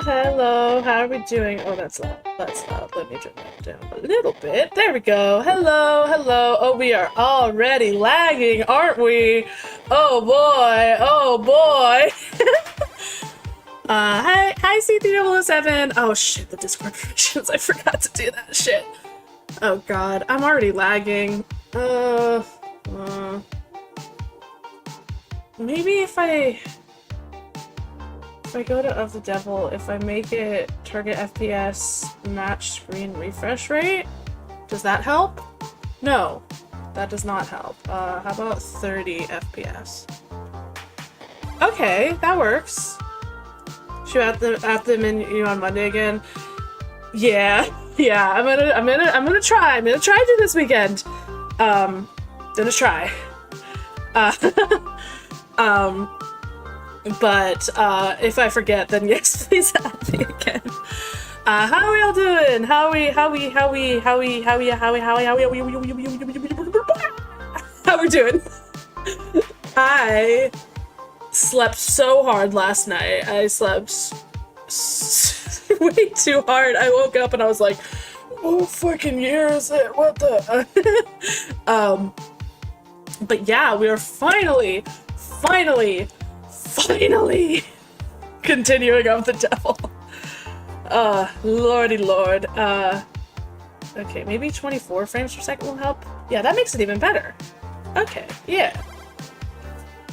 hello. How are we doing? Oh, that's loud. That's loud. Let me turn that down a little bit. There we go. Hello, hello. Oh, we are already lagging, aren't we? Oh boy. Oh boy. Hi, C3007. Oh shit, the Discord permissions. I forgot to do that shit. Oh god, I'm already lagging. Maybe if I go to Of the Devil, if I make it target FPS match screen refresh rate, does that help? No, that does not help. How about 30 FPS? Okay, that works. Should we at the menu on Monday again? Yeah, I'm gonna try. I'm gonna try to this weekend. Gonna try. But if I forget, then yes, please add me again. How are we all doing? How we doing? I slept so hard last night. I slept way too hard. I woke up and I was like, "Oh, fucking year is it? What the?" But yeah, we are finally continuing Of the Devil. Lordy lord. Okay, maybe 24 frames per second will help. Yeah, that makes it even better. Okay, yeah.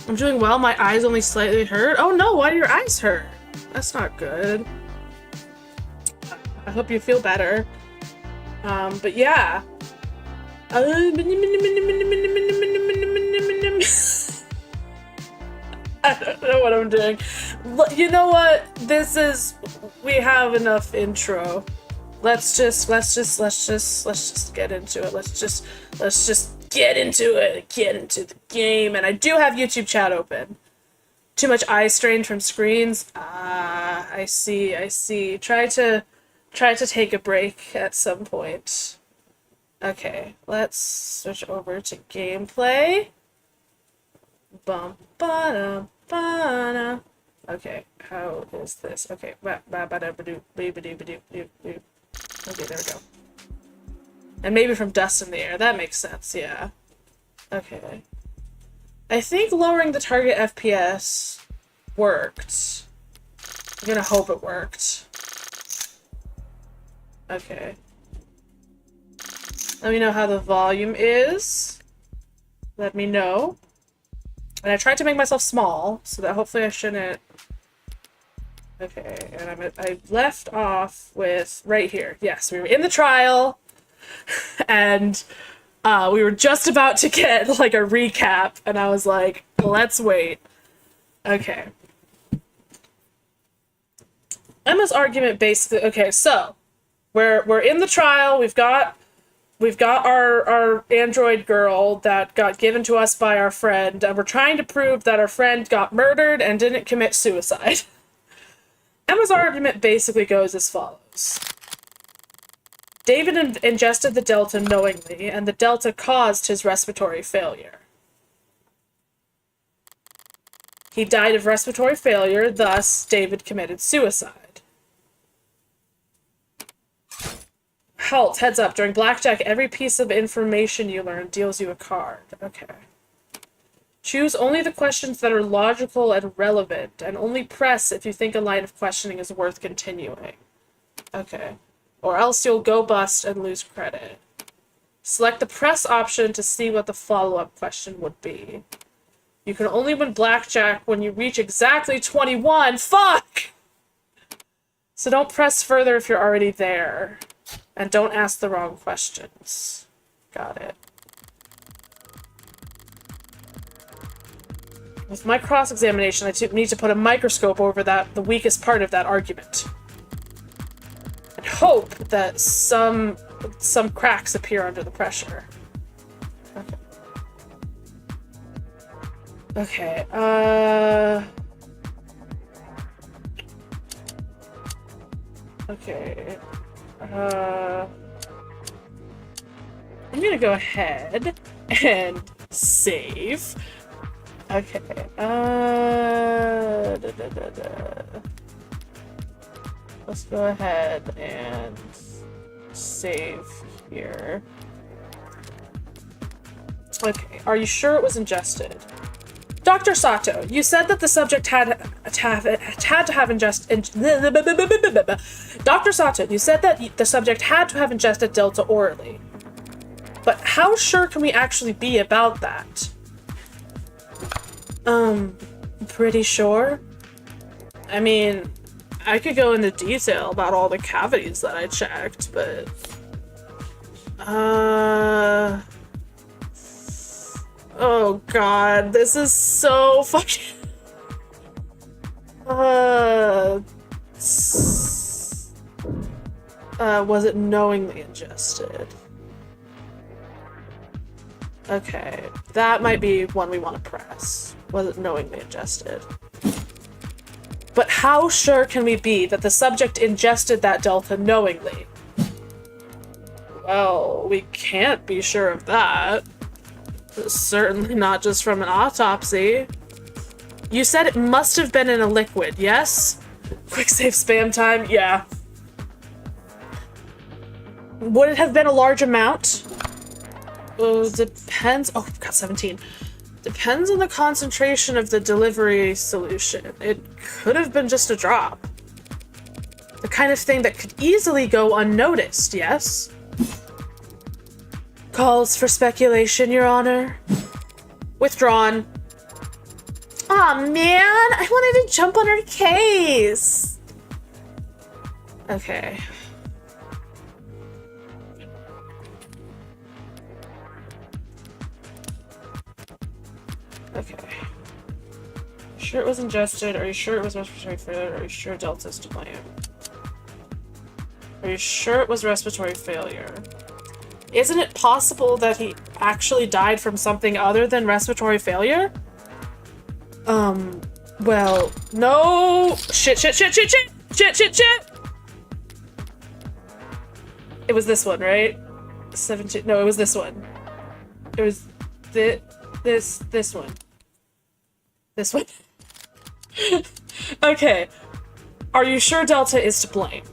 I'm doing well. My eyes only slightly hurt. Oh no, why do your eyes hurt? That's not good. I hope you feel better. But yeah. I don't know what I'm doing. You know what? We have enough intro. Let's just get into it. Let's just get into it. Get into the game. And I do have YouTube chat open. Too much eye strain from screens. I see. Try to take a break at some point. Okay, let's switch over to gameplay. Bum ba ba. Okay, how is this? Okay, okay, there we go. And maybe from dust in the air. That makes sense. Yeah. Okay. I think lowering the target FPS worked. I'm gonna hope it worked. Okay. Let me know how the volume is. Let me know. And I tried to make myself small, so that hopefully I shouldn't... Okay, and I left off with right here. Yes, we were in the trial, and we were just about to get, like, a recap, and I was like, let's wait. Okay. Emma's argument basically... Okay, so, we're in the trial, we've got our android girl that got given to us by our friend, and we're trying to prove that our friend got murdered and didn't commit suicide. Emma's argument basically goes as follows. David ingested the Delta knowingly, and the Delta caused his respiratory failure. He died of respiratory failure, thus David committed suicide. Halt, heads up. During blackjack, every piece of information you learn deals you a card. Okay. Choose only the questions that are logical and relevant, and only press if you think a line of questioning is worth continuing. Okay. Or else you'll go bust and lose credit. Select the press option to see what the follow-up question would be. You can only win blackjack when you reach exactly 21. Fuck! So don't press further if you're already there. And don't ask the wrong questions. Got it. With my cross-examination, I need to put a microscope over the weakest part of that argument. And hope that some cracks appear under the pressure. Okay. Okay. I'm gonna go ahead and save. Okay. let's go ahead and save here. Okay, are you sure it was ingested? Dr. Sato, you said that the subject had to have ingested. Dr. Sato, you said that the subject had to have ingested Delta orally. But how sure can we actually be about that? Pretty sure. I mean, I could go into detail about all the cavities that I checked, but... Oh god, this is so fucking... was it knowingly ingested? Okay, that might be one we want to press. Was it knowingly ingested? But how sure can we be that the subject ingested that Delta knowingly? Well, we can't be sure of that. Certainly not just from an autopsy. You said it must have been in a liquid, yes? Quick save spam time, yeah. Would it have been a large amount? Depends. Oh, we've got 17. Depends on the concentration of the delivery solution. It could have been just a drop. The kind of thing that could easily go unnoticed, yes? Calls for speculation, Your Honor. Withdrawn. Aw, man! I wanted to jump on her case! Okay. Okay. Sure it was ingested? Are you sure it was respiratory failure? Are you sure Delta's to blame? Are you sure it was respiratory failure? Isn't it possible that he actually died from something other than respiratory failure? Well, no. Shit. It was this one, right? 17. No, it was this one. It was this one. This one. Okay. Are you sure Delta is to blame?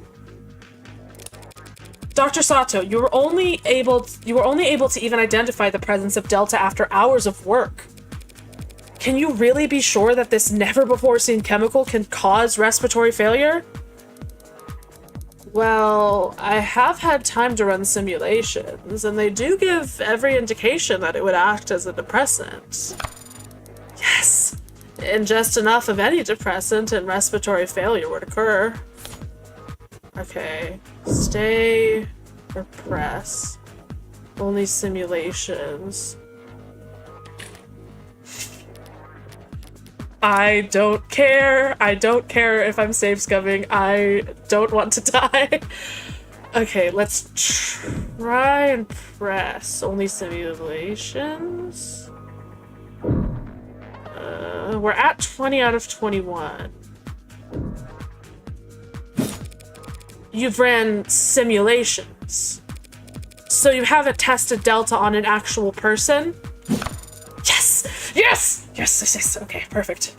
Dr. Sato, you were only able to even identify the presence of Delta after hours of work. Can you really be sure that this never-before-seen chemical can cause respiratory failure? Well, I have had time to run simulations, and they do give every indication that it would act as a depressant. Yes! Ingest enough of any depressant and respiratory failure would occur. Okay. Stay or press. Only simulations. I don't care. I don't care if I'm safe scumming. I don't want to die. Okay, let's try and press. Only simulations. We're at 20 out of 21. You've ran simulations. So you haven't tested Delta on an actual person? Yes! Yes! Yes! Okay, perfect.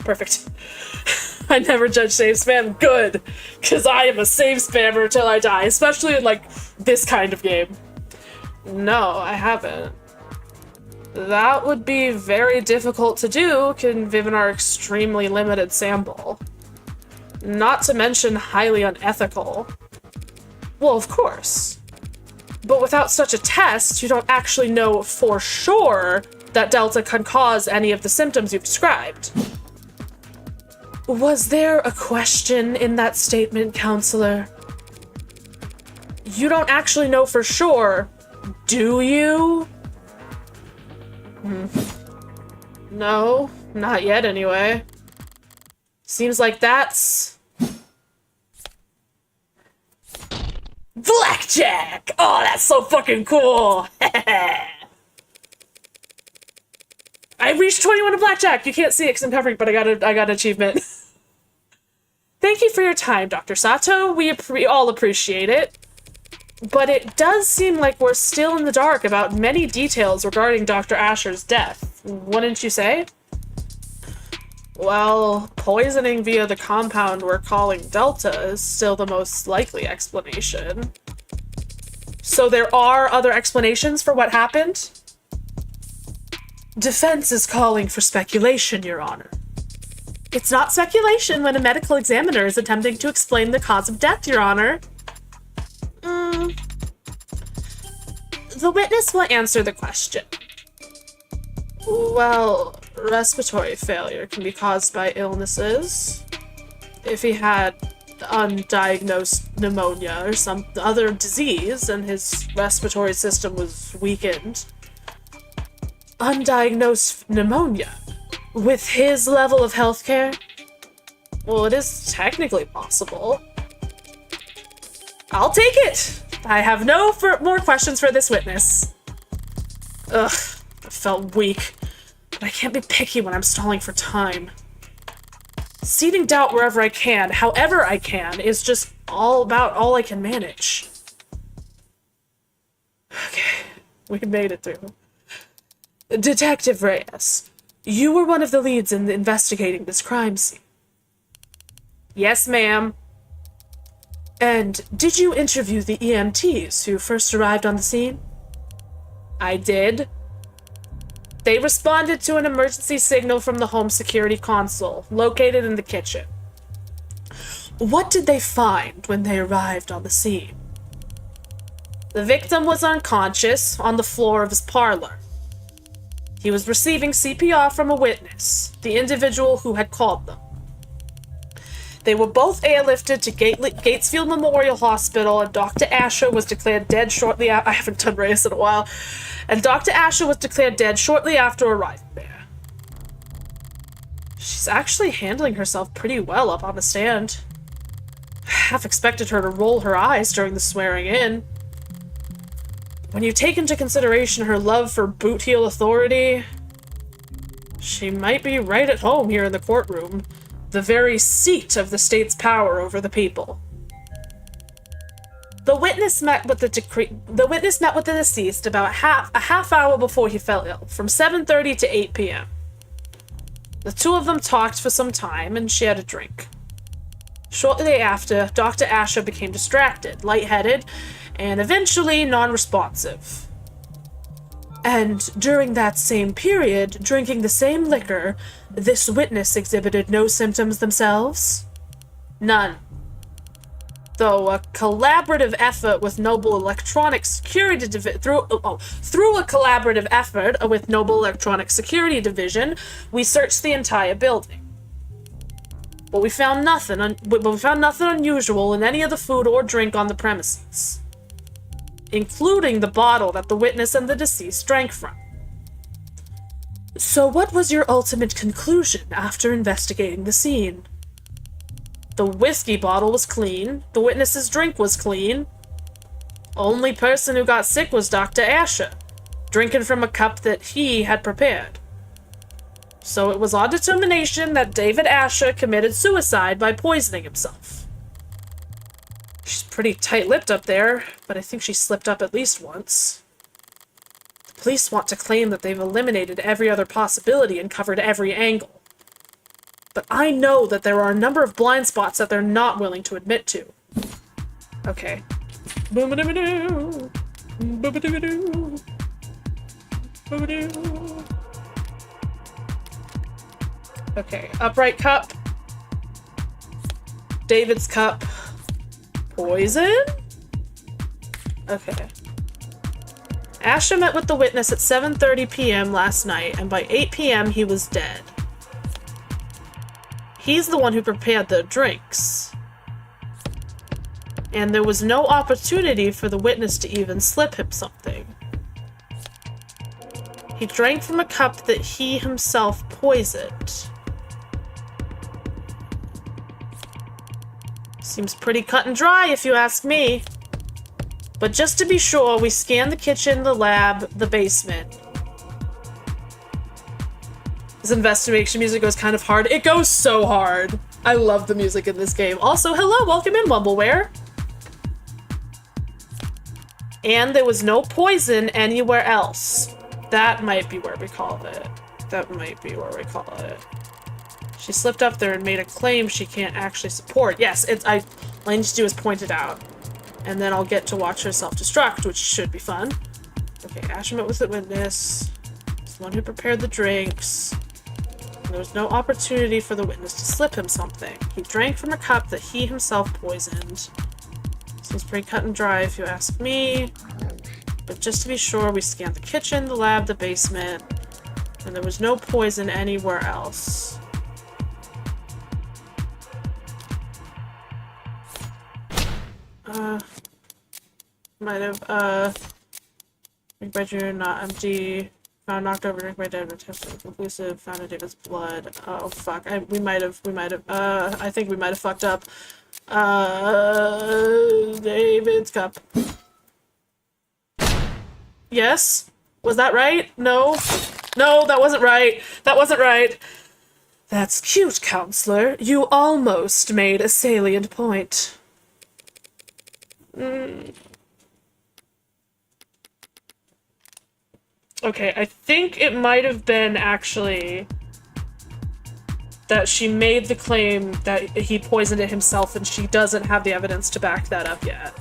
I never judge save spam. Good. Because I am a save spammer till I die. Especially in, like, this kind of game. No, I haven't. That would be very difficult to do, given our extremely limited sample. Not to mention highly unethical. Well, of course. But without such a test, you don't actually know for sure that Delta can cause any of the symptoms you've described. Was there a question in that statement, counselor? You don't actually know for sure, do you? No, not yet anyway. Seems like that's... Blackjack! Oh, that's so fucking cool! I reached 21 to blackjack! You can't see it because I'm covering, but I got an achievement. Thank you for your time, Dr. Sato. We all appreciate it. But it does seem like we're still in the dark about many details regarding Dr. Asher's death. Wouldn't you say? Well, poisoning via the compound we're calling Delta is still the most likely explanation. So there are other explanations for what happened? Defense is calling for speculation, Your Honor. It's not speculation when a medical examiner is attempting to explain the cause of death, Your Honor. The witness will answer the question. Well, respiratory failure can be caused by illnesses. If he had undiagnosed pneumonia or some other disease and his respiratory system was weakened. Undiagnosed pneumonia? With his level of healthcare? Well, it is technically possible. I'll take it! I have no more questions for this witness. Ugh, I felt weak. But I can't be picky when I'm stalling for time. Seeding doubt wherever I can, however I can, is just all I can manage. Okay, we made it through. Detective Reyes, you were one of the leads in investigating this crime scene. Yes, ma'am. And did you interview the EMTs who first arrived on the scene? I did. They responded to an emergency signal from the home security console, located in the kitchen. What did they find when they arrived on the scene? The victim was unconscious on the floor of his parlor. He was receiving CPR from a witness, the individual who had called them. They were both airlifted to Gatesfield Memorial Hospital, and Dr. Asher was declared dead shortly after. I haven't done Reyes in a while. And Dr. Asher was declared dead shortly after arriving there. She's actually handling herself pretty well up on the stand. Half expected her to roll her eyes during the swearing in. When you take into consideration her love for boot heel authority, she might be right at home here in the courtroom. The very seat of the state's power over the people. The witness met with the deceased about a half hour before he fell ill, from 7:30 to 8 p.m. The two of them talked for some time and shared a drink. Shortly after, Dr. Asher became distracted, lightheaded, and eventually non-responsive. And during that same period, drinking the same liquor, this witness exhibited no symptoms themselves? None. Though a collaborative effort with Noble Electronic Security through a collaborative effort with Noble Electronic Security Division, we searched the entire building. But we found nothing unusual in any of the food or drink on the premises, including the bottle that the witness and the deceased drank from. So what was your ultimate conclusion after investigating the scene? The whiskey bottle was clean, the witness's drink was clean. Only person who got sick was Dr. Asher, drinking from a cup that he had prepared. So it was our determination that David Asher committed suicide by poisoning himself. She's pretty tight-lipped up there, but I think she slipped up at least once. The police want to claim that they've eliminated every other possibility and covered every angle. But I know that there are a number of blind spots that they're not willing to admit to. Okay. Boom-a-doo-a-doo. Boom-a-doo-a-doo. Boom-a-doo. Okay, upright cup. David's cup. Poison? Okay. Asher met with the witness at 7:30 p.m. last night, and by 8 p.m. he was dead. He's the one who prepared the drinks. And there was no opportunity for the witness to even slip him something. He drank from a cup that he himself poisoned. Seems pretty cut and dry if you ask me. But just to be sure, we scanned the kitchen, the lab, the basement. This investigation music goes kind of hard. It goes so hard. I love the music in this game. Also, hello, welcome in, Wumbleware. And there was no poison anywhere else. That might be where we call it. That might be where we call it. She slipped up there and made a claim she can't actually support. Yes, all I need to do is point it out. And then I'll get to watch her self-destruct, which should be fun. Okay, Asher met with the witness. He's the one who prepared the drinks. There was no opportunity for the witness to slip him something. He drank from a cup that he himself poisoned. Seems pretty cut and dry if you ask me. But just to be sure, we scanned the kitchen, the lab, the basement, and there was no poison anywhere else. Might have, drink by June, not empty. Found knocked over, drink by David, tested inconclusive, found in David's blood. Oh, fuck. We might have, I think we might have fucked up. David's cup. Yes? Was that right? No? No, that wasn't right. That wasn't right. That's cute, counselor. You almost made a salient point. Okay, I think it might have been actually that she made the claim that he poisoned it himself and she doesn't have the evidence to back that up yet.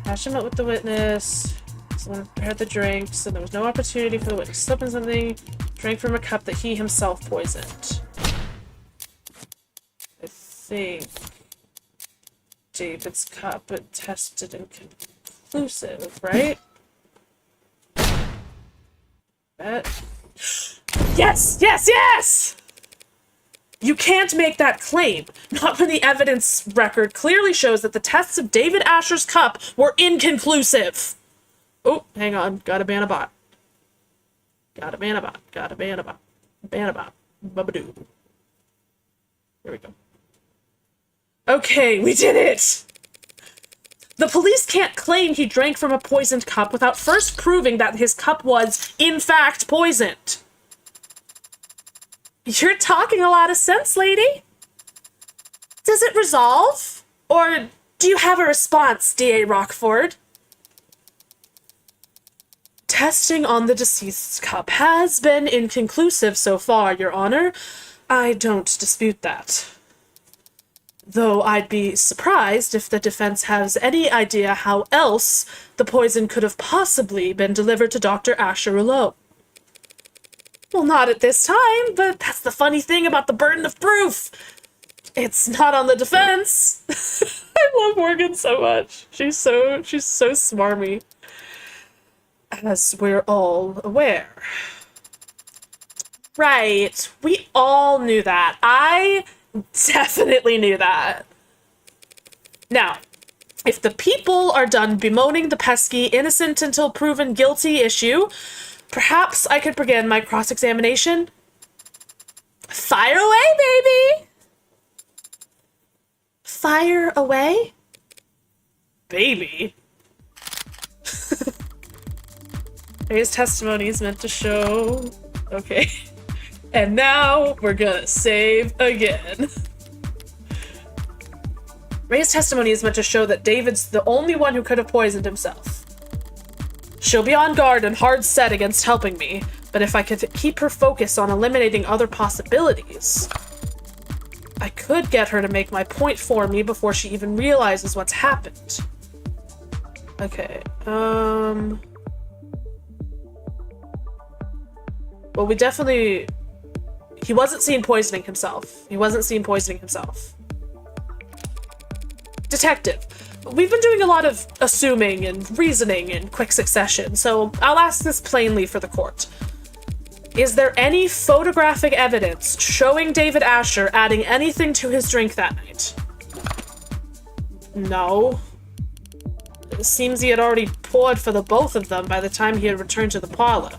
Asher met with the witness. Someone prepared the drinks, and there was no opportunity for the witness to slip in something. Drank from a cup that he himself poisoned. I think David's cup, but tested inconclusive, right? Yes! Yes! Yes! You can't make that claim. Not when the evidence record clearly shows that the tests of David Asher's cup were inconclusive. Oh, hang on. Gotta ban a bot. Gotta ban a bot. Gotta ban a bot. Ban a bot. Bubadoo. Here we go. Okay, we did it! The police can't claim he drank from a poisoned cup without first proving that his cup was, in fact, poisoned. You're talking a lot of sense, lady. Does it resolve? Or do you have a response, D.A. Rockford? Testing on the deceased's cup has been inconclusive so far, Your Honor. I don't dispute that. Though I'd be surprised if the defense has any idea how else the poison could have possibly been delivered to Dr. Asher alone. Well, not at this time, but that's the funny thing about the burden of proof. It's not on the defense. I love Morgan so much. She's so smarmy. As we're all aware. Right. We all knew that. I definitely knew that. Now, if the people are done bemoaning the pesky innocent until proven guilty issue, perhaps I could begin my cross-examination. Fire away, baby! Fire away? Baby? His testimony is meant to show... Okay. And now we're gonna save again. Ray's testimony is meant to show that David's the only one who could have poisoned himself. She'll be on guard and hard set against helping me, but if I could keep her focus on eliminating other possibilities, I could get her to make my point for me before she even realizes what's happened. Okay, well, we definitely... He wasn't seen poisoning himself. He wasn't seen poisoning himself. Detective, we've been doing a lot of assuming and reasoning in quick succession, so I'll ask this plainly for the court. Is there any photographic evidence showing David Asher adding anything to his drink that night? No. It seems he had already poured for the both of them by the time he had returned to the parlor.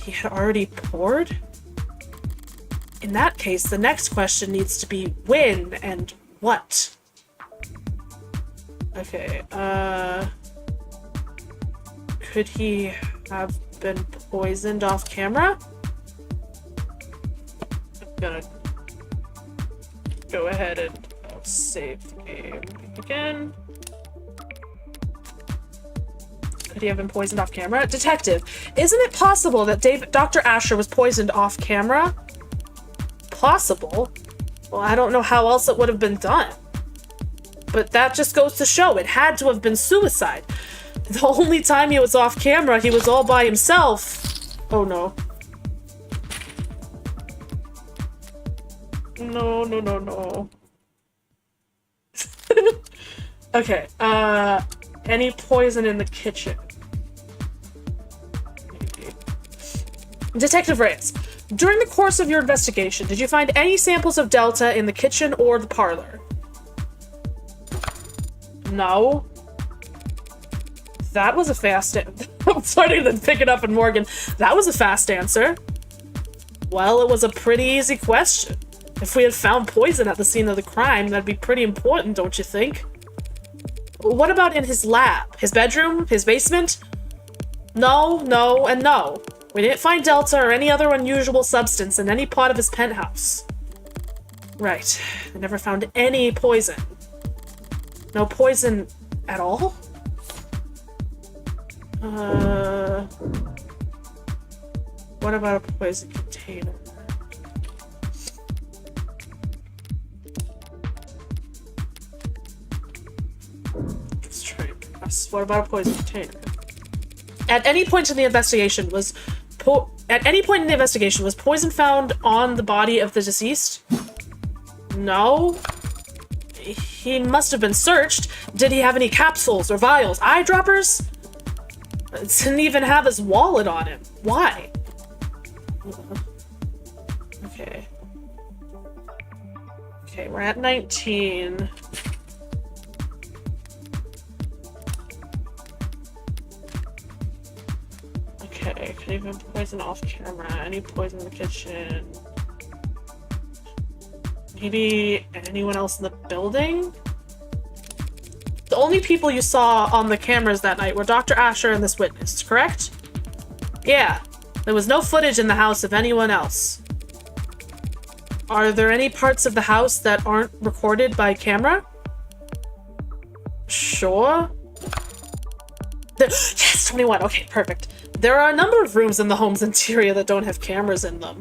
He had already poured? In that case, the next question needs to be when and what? Okay, could he have been poisoned off camera? I'm gonna go ahead and I'll save the game again. Could he have been poisoned off camera? Detective, isn't it possible that Dr. Asher was poisoned off camera? possible. Well, I don't know how else it would have been done. But that just goes to show it had to have been suicide. The only time he was off camera, he was all by himself. Oh no. No, no, no, no. Okay, any poison in the kitchen? Maybe. Detective Reyes, during the course of your investigation, did you find any samples of Delta in the kitchen or the parlor? No. That was a fast answer. I'm starting to pick it up in Morgan. That was a fast answer. Well, it was a pretty easy question. If we had found poison at the scene of the crime, that'd be pretty important, don't you think? What about in his lab? His bedroom? His basement? No, no, and no. We didn't find Delta or any other unusual substance in any part of his penthouse. Right. We never found any poison. No poison at all? What about a poison container? Let's try and guess. What about a poison container? At any point in the investigation was poison found on the body of the deceased? No. He must have been searched. Did he have any capsules or vials? Eyedroppers? Didn't even have his wallet on him. Why? Okay. Okay, we're at 19. Okay, could even poison off camera. Any poison in the kitchen? Maybe anyone else in the building? The only people you saw on the cameras that night were Dr. Asher and this witness, correct? Yeah. There was no footage in the house of anyone else. Are there any parts of the house that aren't recorded by camera? Sure. Yes, 21. Okay, perfect. There are a number of rooms in the home's interior that don't have cameras in them.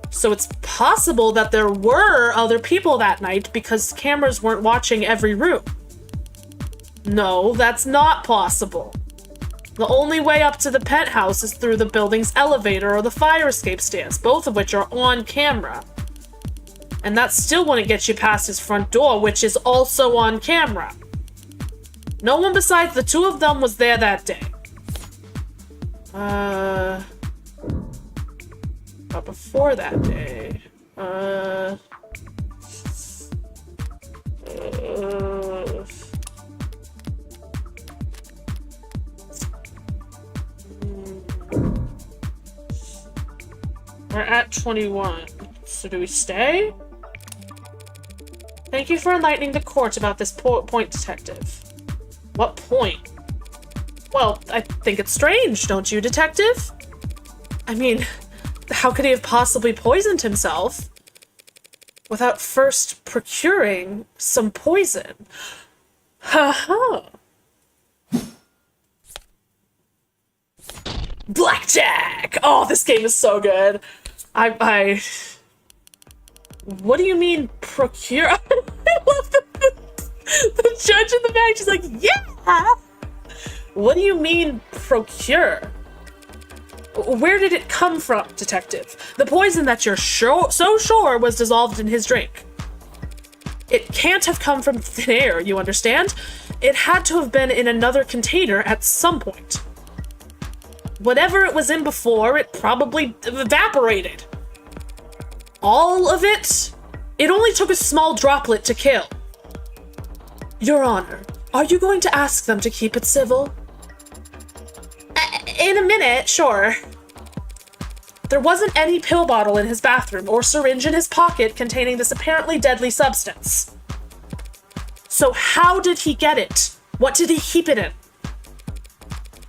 So it's possible that there were other people that night because cameras weren't watching every room. No, that's not possible. The only way up to the penthouse is through the building's elevator or the fire escape stairs, both of which are on camera. And that still wouldn't get you past his front door, which is also on camera. No one besides the two of them was there that day. But before that day, we're at 21. So do we stay? Thank you for enlightening the court about this point, Detective. What point? Well, I think it's strange, don't you, Detective? I mean, how could he have possibly poisoned himself without first procuring some poison? Ha-ha! Blackjack! Oh, this game is so good. What do you mean, procure? I love the judge in the back. She's like, yeah! What do you mean, procure? Where did it come from, Detective? The poison that you're so sure was dissolved in his drink. It can't have come from thin air, you understand? It had to have been in another container at some point. Whatever it was in before, it probably evaporated. All of it? It only took a small droplet to kill. Your Honor, are you going to ask them to keep it civil? In a minute, sure. There wasn't any pill bottle in his bathroom or syringe in his pocket containing this apparently deadly substance. So how did he get it? What did he keep it in?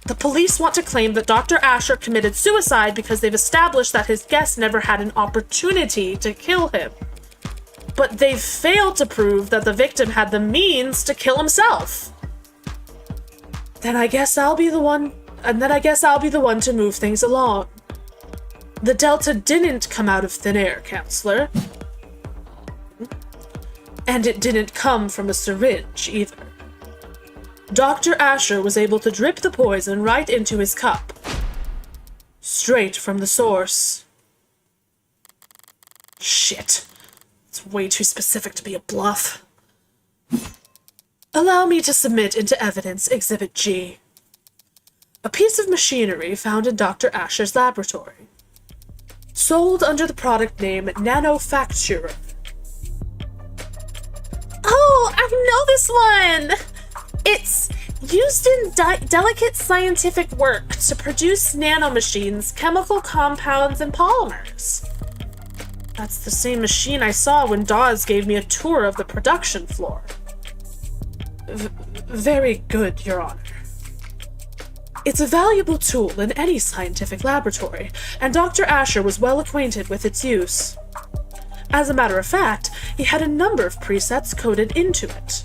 The police want to claim that Dr. Asher committed suicide because they've established that his guest never had an opportunity to kill him. But they've failed to prove that the victim had the means to kill himself. Then I guess I'll be the one to move things along. The Delta didn't come out of thin air, Counselor. And it didn't come from a syringe, either. Dr. Asher was able to drip the poison right into his cup. Straight from the source. Shit. It's way too specific to be a bluff. Allow me to submit into evidence Exhibit G. A piece of machinery found in Dr. Asher's laboratory. Sold under the product name Nanofacturer. Oh, I know this one! It's used in delicate scientific work to produce nanomachines, chemical compounds, and polymers. That's the same machine I saw when Dawes gave me a tour of the production floor. Very good, Your Honor. It's a valuable tool in any scientific laboratory, and Dr. Asher was well acquainted with its use. As a matter of fact, he had a number of presets coded into it.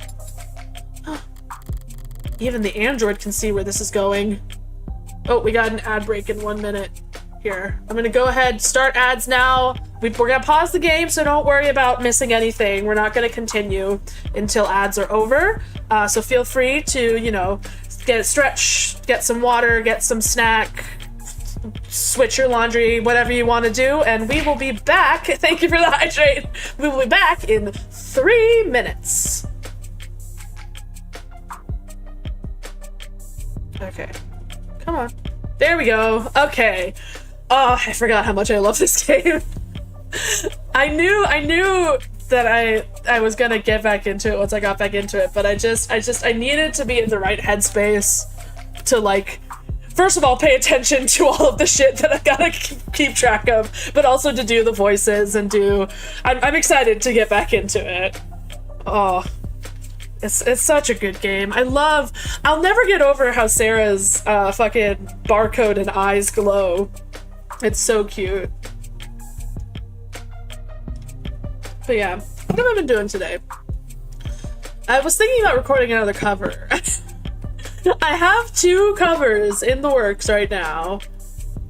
Even the android can see where this is going. Oh, we got an ad break in 1 minute. Here, I'm gonna go ahead, start ads now. We're gonna pause the game, so don't worry about missing anything. We're not gonna continue until ads are over. So feel free to, you know, get a stretch, get some water, get some snack, switch your laundry, whatever you want to do, and we will be back. Thank you for the hydrate. We will be back in 3 minutes. Okay, come on. There we go. Okay. Oh, I forgot how much I love this game. I knew that I was gonna get back into it once I got back into it, but I needed to be in the right headspace to, like, first of all, pay attention to all of the shit that I gotta keep track of, but also to do the voices and I'm excited to get back into it. Oh, it's such a good game. I'll never get over how Sarah's fucking barcode and eyes glow. It's so cute. But yeah, what have I been doing today? I was thinking about recording another cover. I have 2 covers in the works right now,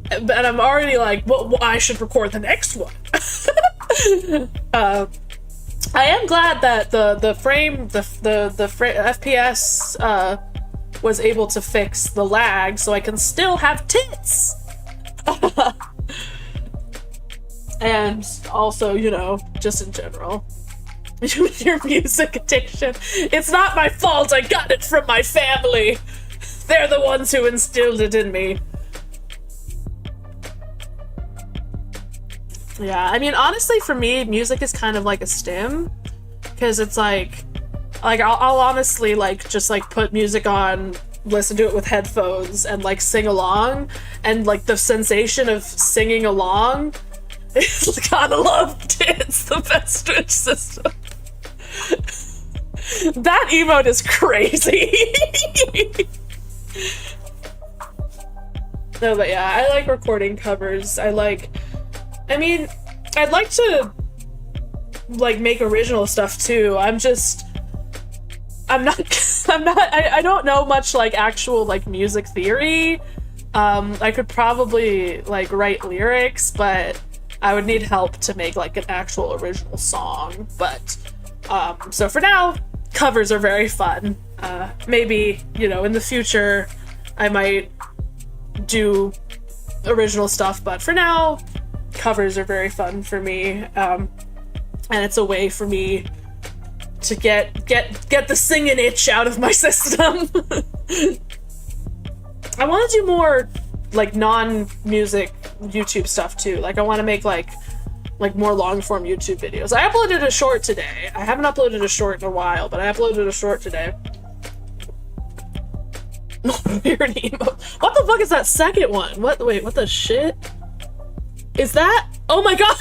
and I'm already like, well, I should record the next one. I am glad that the FPS was able to fix the lag, so I can still have tits. And also, you know, just in general, your music addiction. It's not my fault. I got it from my family. They're the ones who instilled it in me. Yeah, I mean, honestly, for me, music is kind of like a stim, because it's like I'll honestly, like, just, like, put music on, listen to it with headphones, and, like, sing along, and, like, the sensation of singing along is gotta love it. It's the best Twitch system. That emote is crazy. No, but yeah, I like recording covers. I'd like to, like, make original stuff too. I don't know much, like, actual, like, music theory. I could probably, like, write lyrics, but I would need help to make, like, an actual original song. But so for now, covers are very fun. Maybe, you know, in the future I might do original stuff, but for now, covers are very fun for me. And it's a way for me to get the singing itch out of my system. I want to do more, like, non-music YouTube stuff too. Like, I want to make like more long-form YouTube videos. I uploaded a short today. I haven't uploaded a short in a while, but I uploaded a short today. Weird emo. What the fuck is that second one? Wait, what the shit? Is that? Oh my god!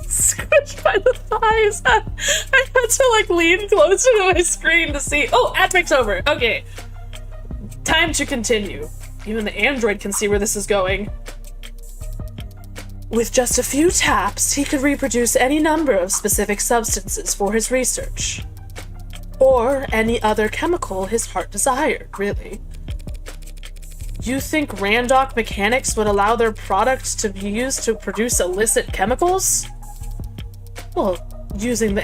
Squished by the thighs. I had to, like, lean closer to my screen to see. Oh, ad break's over. Okay. Time to continue. Even the android can see where this is going. With just a few taps, he could reproduce any number of specific substances for his research. Or any other chemical his heart desired, really. You think Randock Mechanics would allow their products to be used to produce illicit chemicals? Well, using the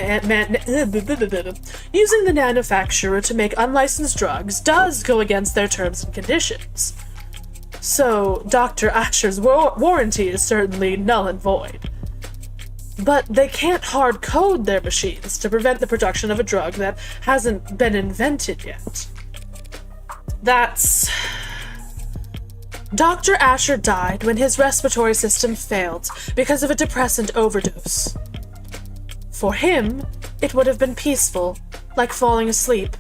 manufacturer to make unlicensed drugs does go against their terms and conditions. So, Dr. Asher's warranty is certainly null and void. But they can't hard code their machines to prevent the production of a drug that hasn't been invented yet. Dr. Asher died when his respiratory system failed because of a depressant overdose. For him, it would have been peaceful, like falling asleep.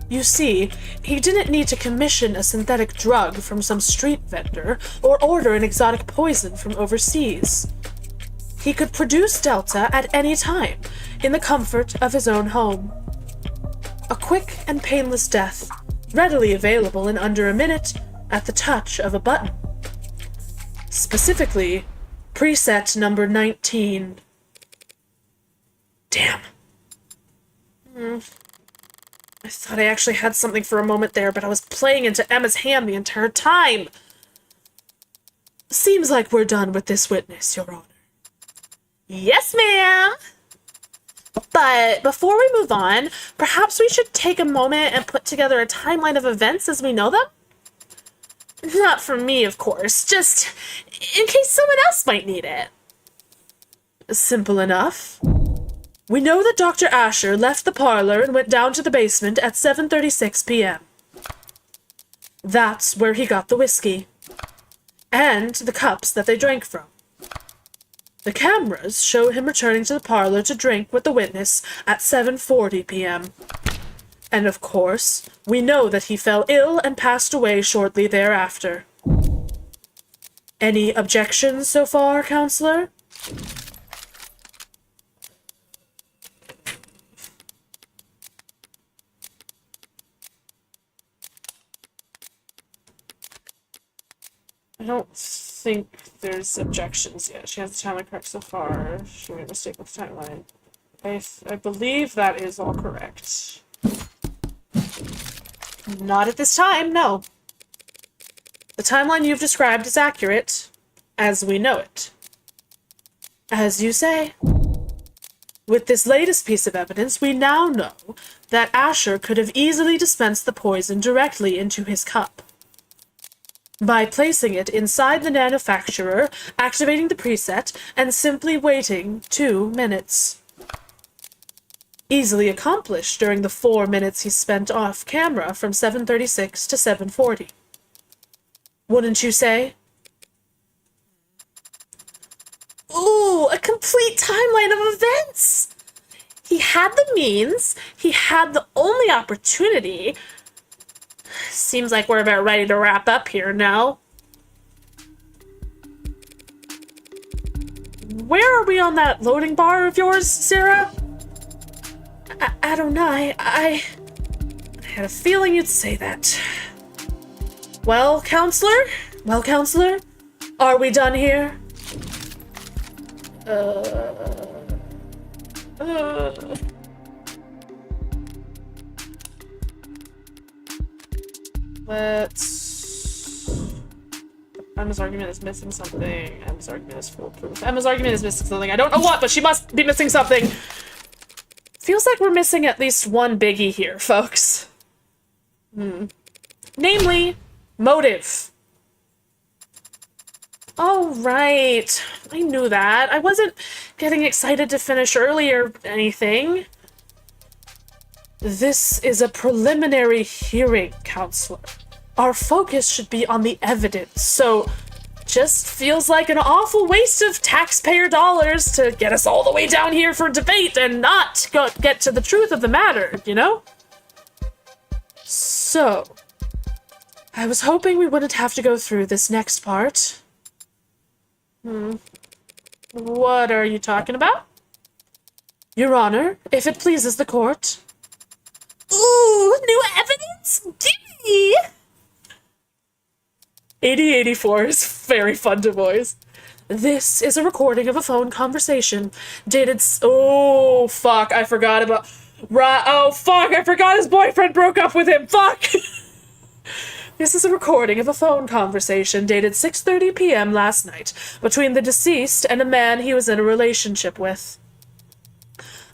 You see, he didn't need to commission a synthetic drug from some street vendor or order an exotic poison from overseas. He could produce Delta at any time, in the comfort of his own home. A quick and painless death, readily available in under a minute at the touch of a button. Specifically, preset number 19. Damn. I thought I actually had something for a moment there, but I was playing into Emma's hand the entire time. Seems like we're done with this witness, Your Honor. Yes, ma'am! But before we move on, perhaps we should take a moment and put together a timeline of events as we know them? Not for me, of course, just in case someone else might need it. Simple enough. We know that Dr. Asher left the parlor and went down to the basement at 7:36 p.m. That's where he got the whiskey. And the cups that they drank from. The cameras show him returning to the parlor to drink with the witness at 7:40 p.m. And of course, we know that he fell ill and passed away shortly thereafter. Any objections so far, Counselor? I don't think there's objections yet. She has the timeline correct so far. She made a mistake with the timeline. I believe that is all correct. Not at this time, no. The timeline you've described is accurate, as we know it. As you say. With this latest piece of evidence, we now know that Asher could have easily dispensed the poison directly into his cup. By placing it inside the manufacturer, activating the preset, and simply waiting 2 minutes. Easily accomplished during the 4 minutes he spent off camera from 7:36 to 7:40. Wouldn't you say? Ooh, a complete timeline of events! He had the means, he had the only opportunity. Seems like we're about ready to wrap up here now. Where are we on that loading bar of yours, Sarah? I don't know. I had a feeling you'd say that. Well, Counselor? Are we done here? Emma's argument is missing something. Emma's argument is foolproof. Emma's argument is missing something. I don't know what, but she must be missing something. Feels like we're missing at least one biggie here, folks. Namely, motive. Oh, right. I knew that. I wasn't getting excited to finish early or anything. This is a preliminary hearing, Counselor. Our focus should be on the evidence, so just feels like an awful waste of taxpayer dollars to get us all the way down here for debate and not get to the truth of the matter, you know? So, I was hoping we wouldn't have to go through this next part. What are you talking about? Your Honor, if it pleases the court. Ooh, new evidence? Gimme! 8084 is very fun to voice. This is a recording of a phone conversation dated oh, fuck, I forgot about... oh, fuck, I forgot his boyfriend broke up with him, fuck! This is a recording of a phone conversation dated 6:30 p.m. last night between the deceased and a man he was in a relationship with.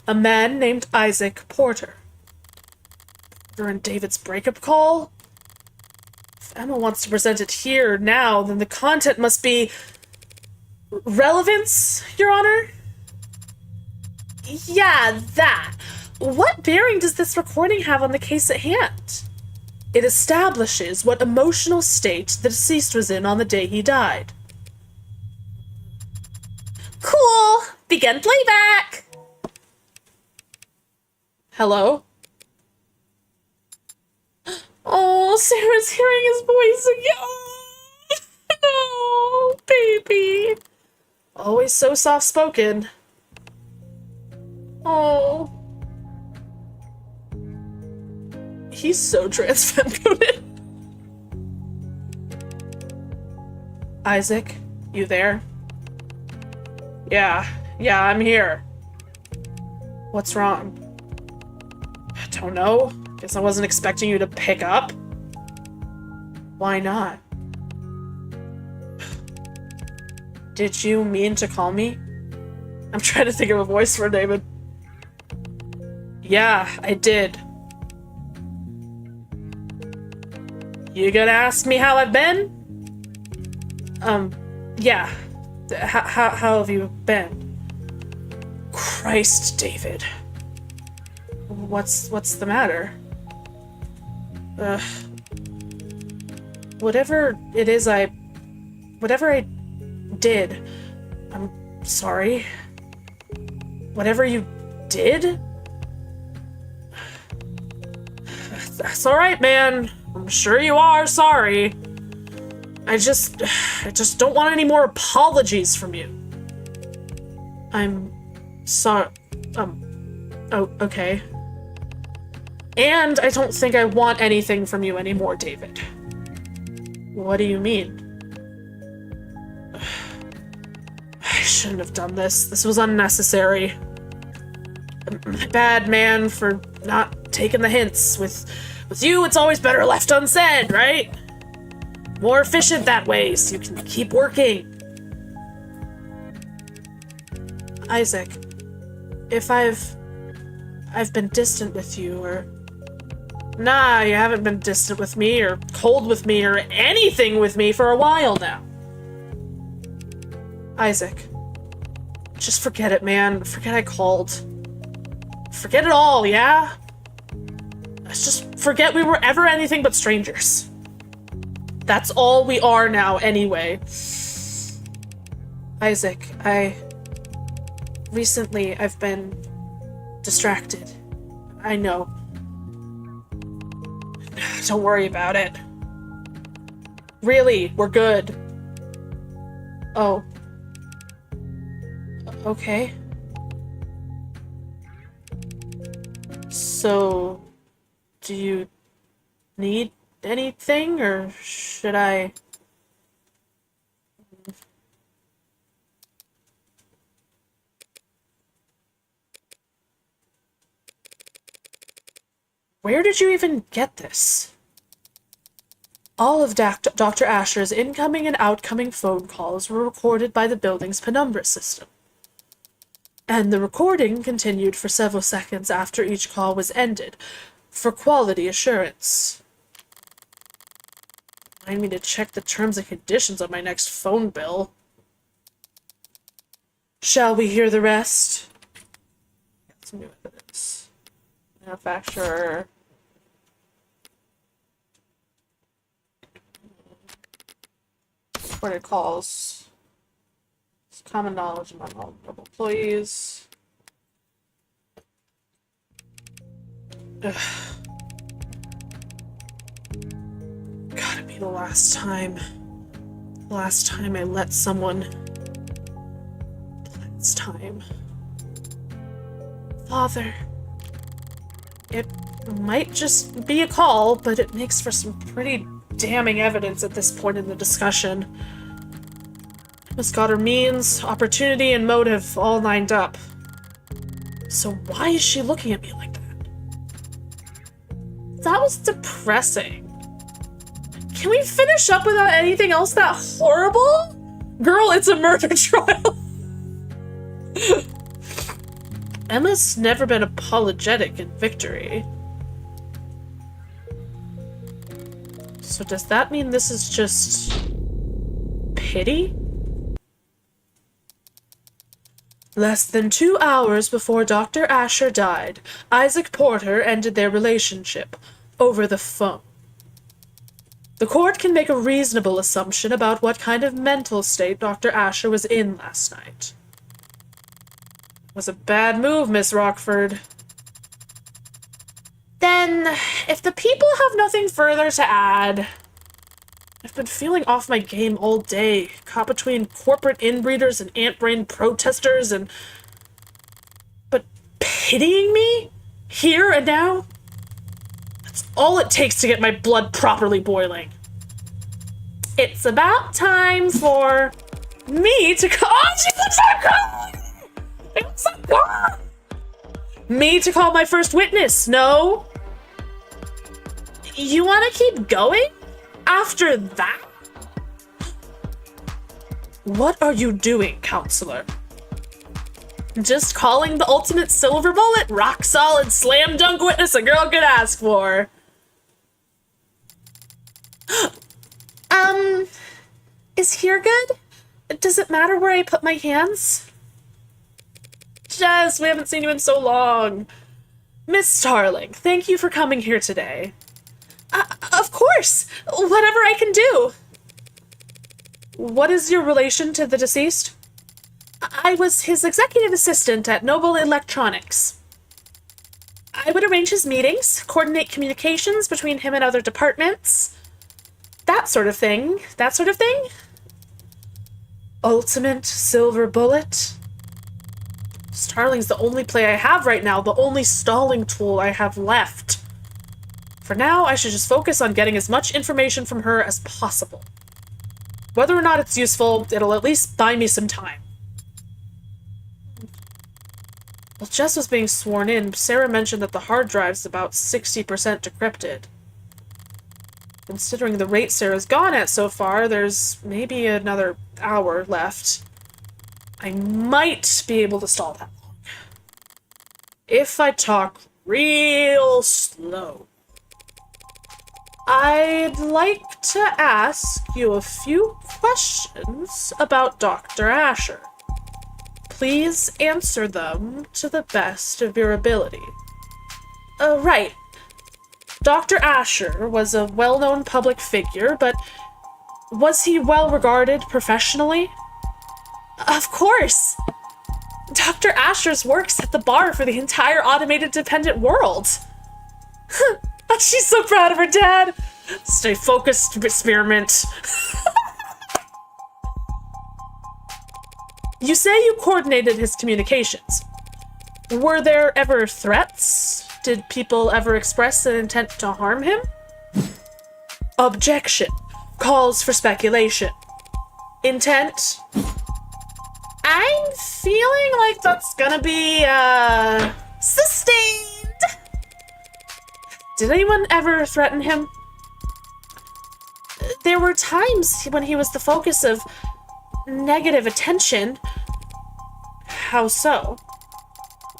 A man named Isaac Porter. During David's breakup call? If Emma wants to present it here now, then the content must be relevance, Your Honor? Yeah, that. What bearing does this recording have on the case at hand? It establishes what emotional state the deceased was in on the day he died. Cool! Begin playback! Hello? Oh, Sarah's hearing his voice again. Oh, baby. Always so soft-spoken. Oh. He's so transfem-coded. Isaac, you there? Yeah, I'm here. What's wrong? I don't know. Guess I wasn't expecting you to pick up. Why not? Did you mean to call me? I'm trying to think of a voice for David. Yeah, I did. You gonna ask me how I've been? Yeah. How have you been? Christ, David. What's the matter? Whatever it is whatever I did, I'm sorry. Whatever you did? That's alright, man. I'm sure you are sorry. I just don't want any more apologies from you. I'm sorry. Oh, okay. And I don't think I want anything from you anymore, David. What do you mean? I shouldn't have done this. This was unnecessary. Bad man for not taking the hints. With you, it's always better left unsaid, right? More efficient that way, so you can keep working. Isaac, if I've been distant with you, or... Nah, you haven't been distant with me, or cold with me, or anything with me for a while now. Isaac, just forget it, man. Forget I called. Forget it all, yeah? Let's just forget we were ever anything but strangers. That's all we are now, anyway. Isaac, recently, I've been distracted. I know. Don't worry about it. Really, we're good. Oh. Okay. So, do you need anything, or should I... Where did you even get this? All of Dr. Asher's incoming and outgoing phone calls were recorded by the building's penumbra system. And the recording continued for several seconds after each call was ended, for quality assurance. Remind me to check the terms and conditions on my next phone bill. Shall we hear the rest? Some new evidence. Manufacturer. Recorded calls. It's common knowledge among all employees. Ugh. Gotta be the last time. Last time I let someone. Last time. Father. It might just be a call, but it makes for some pretty damning evidence at this point in the discussion. Miss got her means, opportunity, and motive all lined up. So why is she looking at me like that? That was depressing. Can we finish up without anything else that horrible? Girl, it's a murder trial. Emma's never been apologetic in victory. So does that mean this is just pity? Less than 2 hours before Dr. Asher died, Isaac Porter ended their relationship over the phone. The court can make a reasonable assumption about what kind of mental state Dr. Asher was in last night. It was a bad move, Miss Rockford. Then, if the people have nothing further to add... I've been feeling off my game all day, caught between corporate inbreeders and ant-brain protesters and... But pitying me? Here and now? That's all it takes to get my blood properly boiling. It's about time for me to call... Oh, she looks so good! It looks so good! Me to call my first witness, no? You want to keep going? After that? What are you doing, counselor? Just calling the ultimate silver bullet, rock solid, slam dunk witness a girl could ask for. Is here good? Does it matter where I put my hands? Jess, we haven't seen you in so long. Miss Starling, thank you for coming here today. Of course! Whatever I can do! What is your relation to the deceased? I was his executive assistant at Noble Electronics. I would arrange his meetings, coordinate communications between him and other departments. That sort of thing. That sort of thing? Ultimate silver bullet? Starling's the only play I have right now, the only stalling tool I have left. For now, I should just focus on getting as much information from her as possible. Whether or not it's useful, it'll at least buy me some time. While Jess was being sworn in, Sarah mentioned that the hard drive's about 60% decrypted. Considering the rate Sarah's gone at so far, there's maybe another hour left. I might be able to stall that long. If I talk real slow. I'd like to ask you a few questions about Dr. Asher. Please answer them to the best of your ability. Right. Dr. Asher was a well-known public figure, but was he well-regarded professionally? Of course! Dr. Asher's work set the bar for the entire automated dependent world. She's so proud of her dad. Stay focused, experiment. You say you coordinated his communications. Were there ever threats? Did people ever express an intent to harm him? Objection. Calls for speculation. Intent. I'm feeling like that's gonna be, sustained. Did anyone ever threaten him? There were times when he was the focus of negative attention. How so?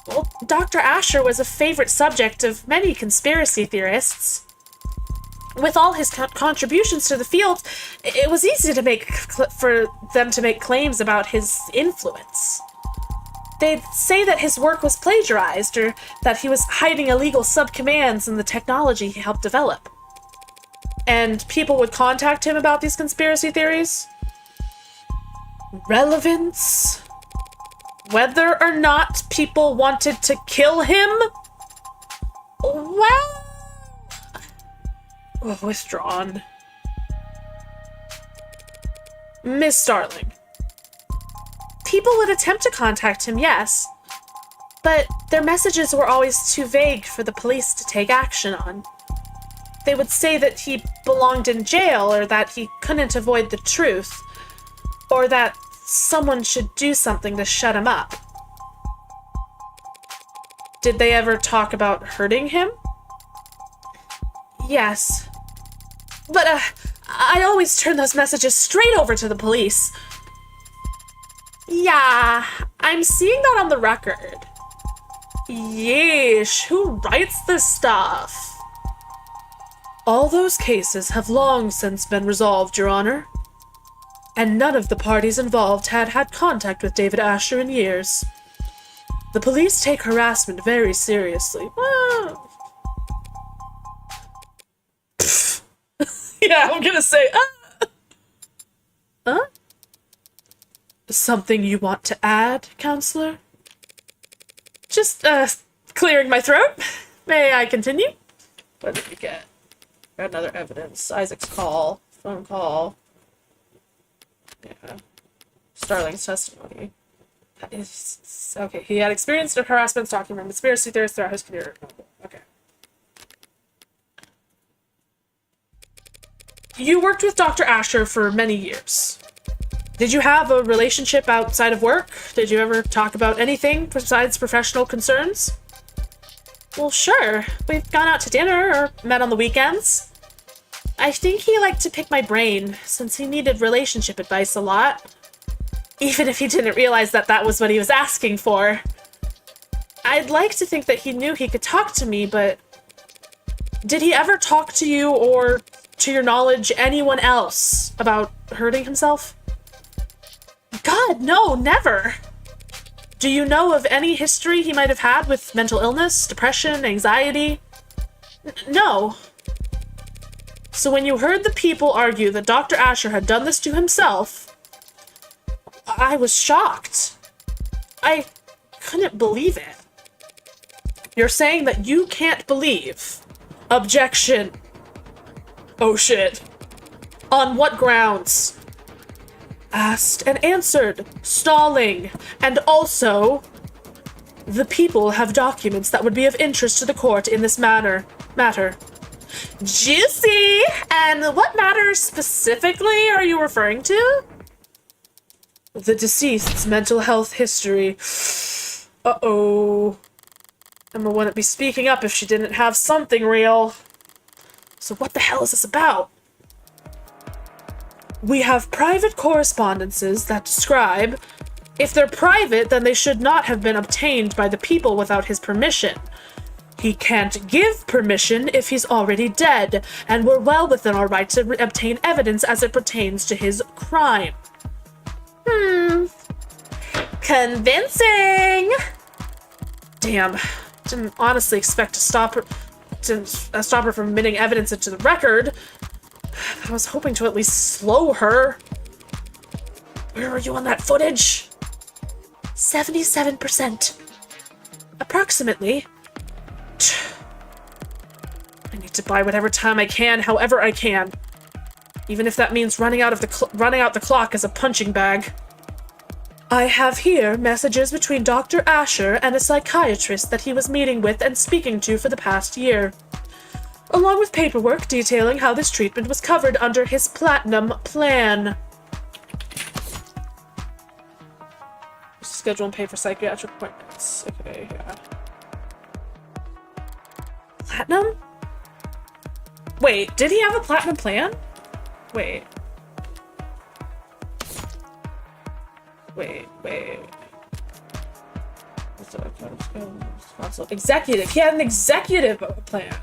Well, Dr. Asher was a favorite subject of many conspiracy theorists. With all his contributions to the field, it was easy to for them to make claims about his influence. They'd say that his work was plagiarized, or that he was hiding illegal subcommands in the technology he helped develop. And people would contact him about these conspiracy theories. Relevance? Whether or not people wanted to kill him? Well... withdrawn. Miss Starling. People would attempt to contact him, yes, but their messages were always too vague for the police to take action on. They would say that he belonged in jail, or that he couldn't avoid the truth, or that someone should do something to shut him up. Did they ever talk about hurting him? Yes. But, I always turn those messages straight over to the police. Yeah, I'm seeing that on the record. Yeesh, who writes this stuff? All those cases have long since been resolved, Your Honor. And none of the parties involved had contact with David Asher in years. The police take harassment very seriously. Well, yeah, I'm gonna say, Huh? Something you want to add, Counselor? Just, clearing my throat. May I continue? What did we get? Got another evidence. Isaac's call. Phone call. Yeah. Starling's testimony. That is... Okay, he had experienced harassment, stalking from conspiracy theorists throughout his career. Okay. You worked with Dr. Asher for many years. Did you have a relationship outside of work? Did you ever talk about anything besides professional concerns? Well, sure. We've gone out to dinner or met on the weekends. I think he liked to pick my brain, since he needed relationship advice a lot. Even if he didn't realize that that was what he was asking for. I'd like to think that he knew he could talk to me, but... Did he ever talk to you, or, to your knowledge, anyone else about hurting himself? God, no, never! Do you know of any history he might have had with mental illness, depression, anxiety? No. So when you heard the people argue that Dr. Asher had done this to himself, I was shocked. I couldn't believe it. You're saying that you can't believe. Objection. Oh shit. On what grounds? Asked and answered. Stalling. And also, the people have documents that would be of interest to the court in this matter. Juicy! And what matter specifically are you referring to? The deceased's mental health history. Uh-oh. Emma wouldn't be speaking up if she didn't have something real. So what the hell is this about? We have private correspondences that describe... If they're private, then they should not have been obtained by the people without his permission. He can't give permission if he's already dead, and we're well within our right to obtain evidence as it pertains to his crime. Convincing! Damn. Didn't honestly expect to stop her from admitting evidence into the record. I was hoping to at least slow her. Where are you on that footage? 77%. Approximately. I need to buy whatever time I can, however I can. Even if that means running out the clock as a punching bag. I have here messages between Dr. Asher and a psychiatrist that he was meeting with and speaking to for the past year, along with paperwork detailing how this treatment was covered under his Platinum Plan. Schedule and pay for psychiatric appointments. Okay, yeah. Platinum? Wait, did he have a Platinum Plan? Wait. Executive. He had an executive plan.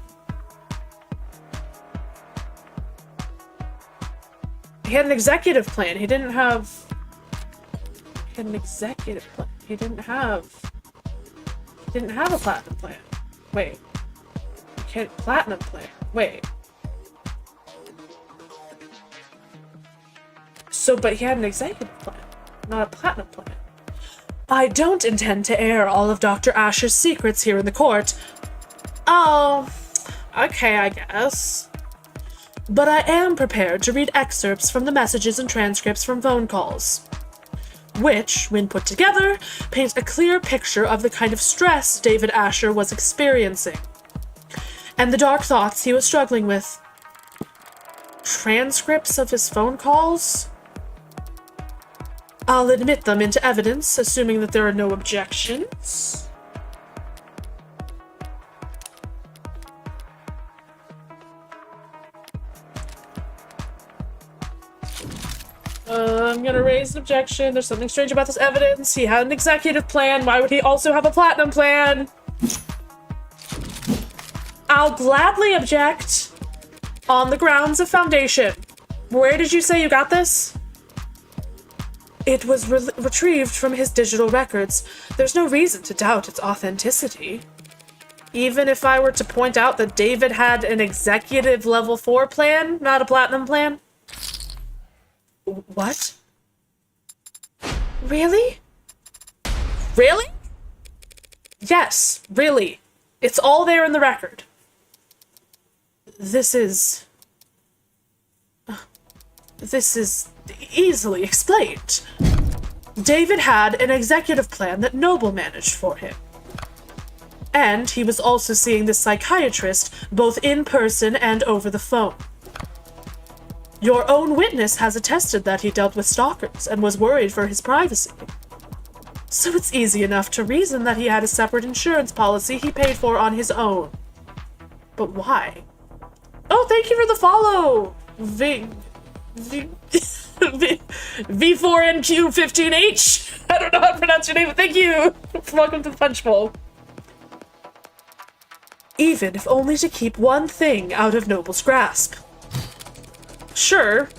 He had an executive plan. He didn't have... He had an executive plan. He didn't have a platinum plan. Wait. Platinum plan. Wait. So, but he had an executive plan, not a platinum plan. I don't intend to air all of Dr. Asher's secrets here in the court. Oh, okay, I guess. But I am prepared to read excerpts from the messages and transcripts from phone calls, which, when put together, paint a clear picture of the kind of stress David Asher was experiencing, and the dark thoughts he was struggling with. Transcripts of his phone calls? I'll admit them into evidence, assuming that there are no objections. I'm gonna raise an objection. There's something strange about this evidence. He had an executive plan. Why would he also have a platinum plan? I'll gladly object on the grounds of foundation. Where did you say you got this? It was retrieved from his digital records. There's no reason to doubt its authenticity. Even if I were to point out that David had an executive level 4 plan, not a platinum plan? What? Really? Really? Yes, really. It's all there in the record. This is easily explained. David had an executive plan that Noble managed for him. And he was also seeing the psychiatrist both in person and over the phone. Your own witness has attested that he dealt with stalkers and was worried for his privacy. So it's easy enough to reason that he had a separate insurance policy he paid for on his own. But why? Oh, thank you for the follow! V4NQ15H? I don't know how to pronounce your name, but thank you! Welcome to the Punch Bowl. Even if only to keep one thing out of Noble's grasp. Sure.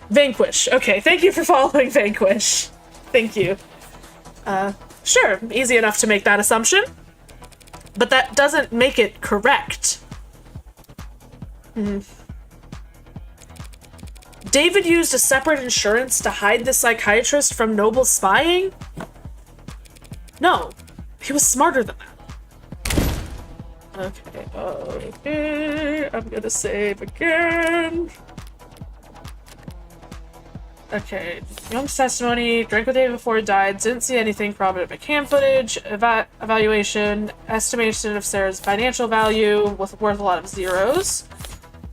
Vanquish. Okay, thank you for following Vanquish. Thank you. Sure, easy enough to make that assumption. But that doesn't make it correct. David used a separate insurance to hide the psychiatrist from Noble's spying? No, he was smarter than that. Okay, I'm gonna save again. Okay, Young's testimony, drank with David before he died, didn't see anything corroborated by cam footage, evaluation, estimation of Sarah's financial value, worth a lot of zeros.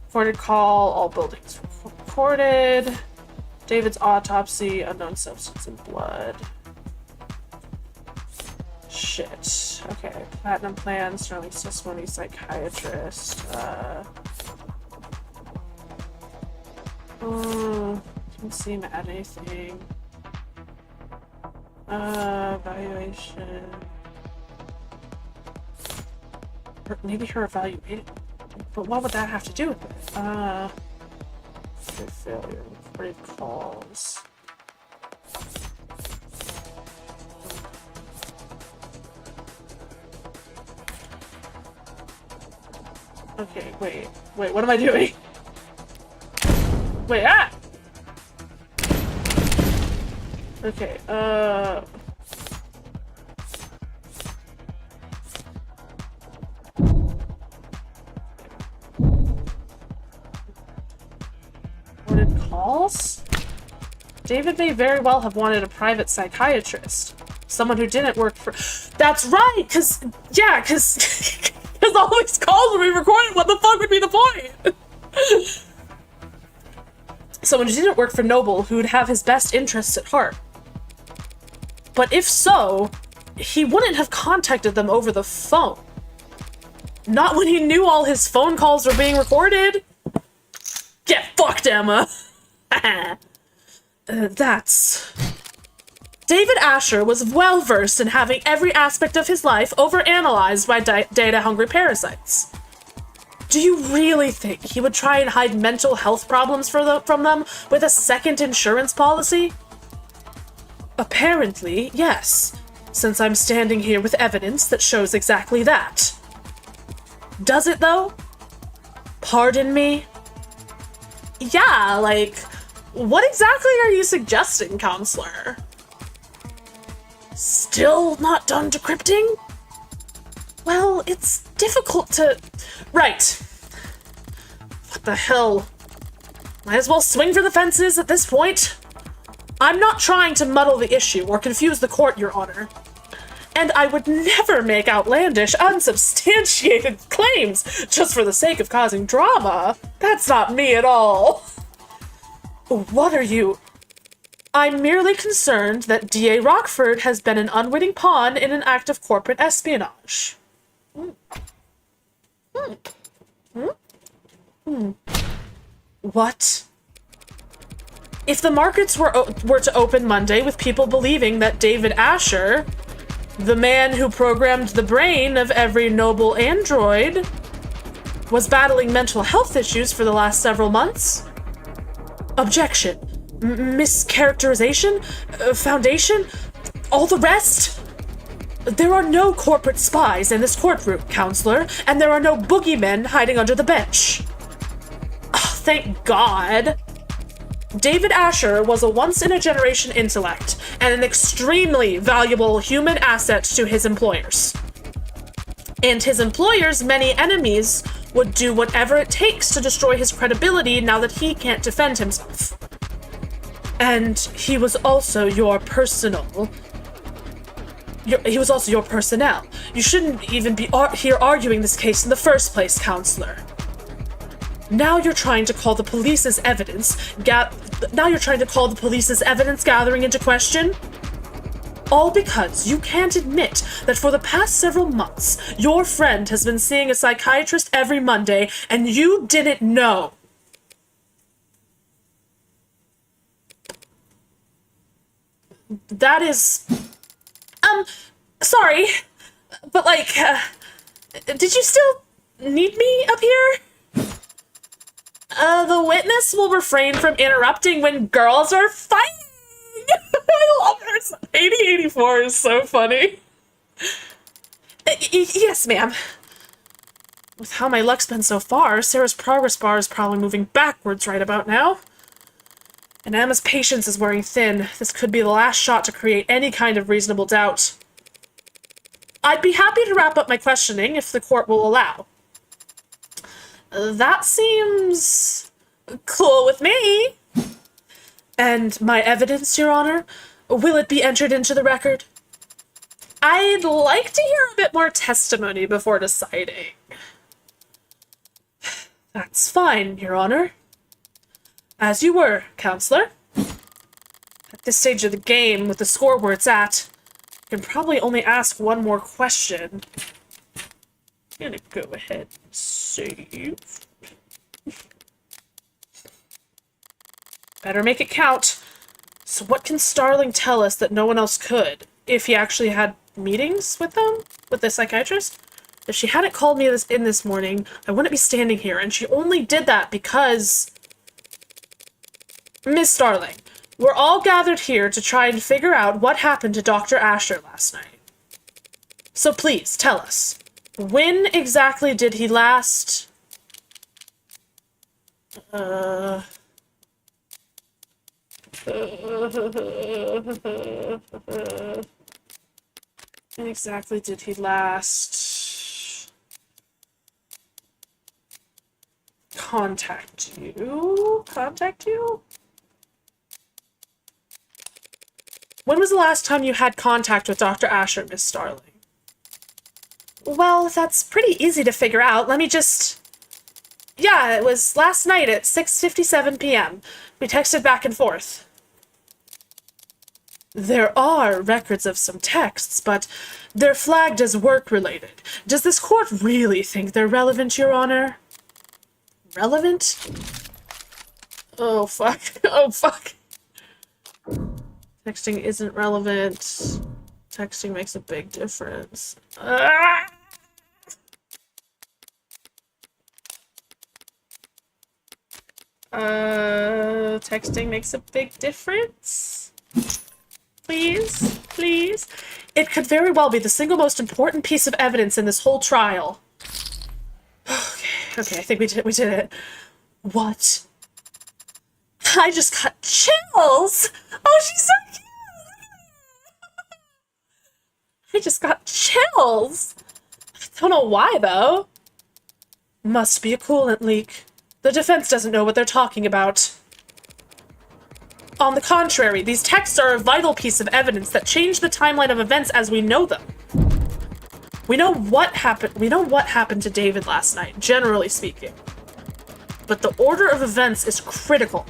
Reported call, all buildings recorded. David's autopsy, unknown substance in blood. Shit. Okay, platinum plan, Sterling's testimony, psychiatrist. Didn't seem to add anything. Evaluation. Maybe her evaluation. But what would that have to do with it? Failure, reported calls. Okay, wait, what am I doing? Wait, Okay, Reported calls? David may very well have wanted a private psychiatrist. Someone who didn't work for- That's right, cause all these calls would be recorded, what the fuck would be the point? Someone who didn't work for Noble, who would have his best interests at heart. But if so, he wouldn't have contacted them over the phone. Not when he knew all his phone calls were being recorded. Get fucked, Emma! That's... David Asher was well-versed in having every aspect of his life overanalyzed by data-hungry parasites. Do you really think he would try and hide mental health problems from them with a second insurance policy? Apparently, yes, since I'm standing here with evidence that shows exactly that. Does it, though? Pardon me? Yeah, like, what exactly are you suggesting, counselor? Still not done decrypting? Well, it's difficult to... Right. What the hell? Might as well swing for the fences at this point. I'm not trying to muddle the issue or confuse the court, Your Honor. And I would never make outlandish, unsubstantiated claims just for the sake of causing drama. That's not me at all. What are you... I'm merely concerned that D.A. Rockford has been an unwitting pawn in an act of corporate espionage. What? If the markets were to open Monday with people believing that David Asher, the man who programmed the brain of every noble android, was battling mental health issues for the last several months. Objection. Mischaracterization? Foundation? All the rest? There are no corporate spies in this courtroom, counselor, and there are no boogeymen hiding under the bench. Oh, thank God. David Asher was a once-in-a-generation intellect and an extremely valuable human asset to his employers. And his employers' many enemies would do whatever it takes to destroy his credibility now that he can't defend himself. And he was also your personnel. You shouldn't even be here arguing this case in the first place, counselor. Now you're trying to call the police's evidence gathering into question? All because you can't admit that for the past several months, your friend has been seeing a psychiatrist every Monday and you didn't know. That is... sorry, but did you still need me up here? The witness will refrain from interrupting when girls are fighting. I love her. 8084 is so funny. Yes, ma'am. With how my luck's been so far, Sarah's progress bar is probably moving backwards right about now. And Emma's patience is wearing thin. This could be the last shot to create any kind of reasonable doubt. I'd be happy to wrap up my questioning if the court will allow. That seems cool with me. And my evidence, Your Honor, will it be entered into the record? I'd like to hear a bit more testimony before deciding. That's fine, Your Honor. As you were, counselor. At this stage of the game, with the score where it's at, I can probably only ask one more question. I'm gonna go ahead and save. Better make it count. So what can Starling tell us that no one else could? If he actually had meetings with them? With the psychiatrist? If she hadn't called me in this morning, I wouldn't be standing here, and she only did that because... Miss Starling, we're all gathered here to try and figure out what happened to Dr. Asher last night. So please, tell us. When exactly did he last... When exactly did he last... contact you? When was the last time you had contact with Dr. Asher, Miss Starling? Well, that's pretty easy to figure out. Let me just... Yeah, it was last night at 6:57 p.m. We texted back and forth. There are records of some texts, but they're flagged as work-related. Does this court really think they're relevant, Your Honor? Relevant? Oh, fuck. Oh, fuck. Texting isn't relevant. Texting makes a big difference. Texting makes a big difference? Please? Please? It could very well be the single most important piece of evidence in this whole trial. Okay, I think we did it. What? I just got chills! Oh, she's so cute! I just got chills! I don't know why, though. Must be a coolant leak. The defense doesn't know what they're talking about. On the contrary, these texts are a vital piece of evidence that change the timeline of events as we know them. We know what happened to David last night, generally speaking. But the order of events is critical,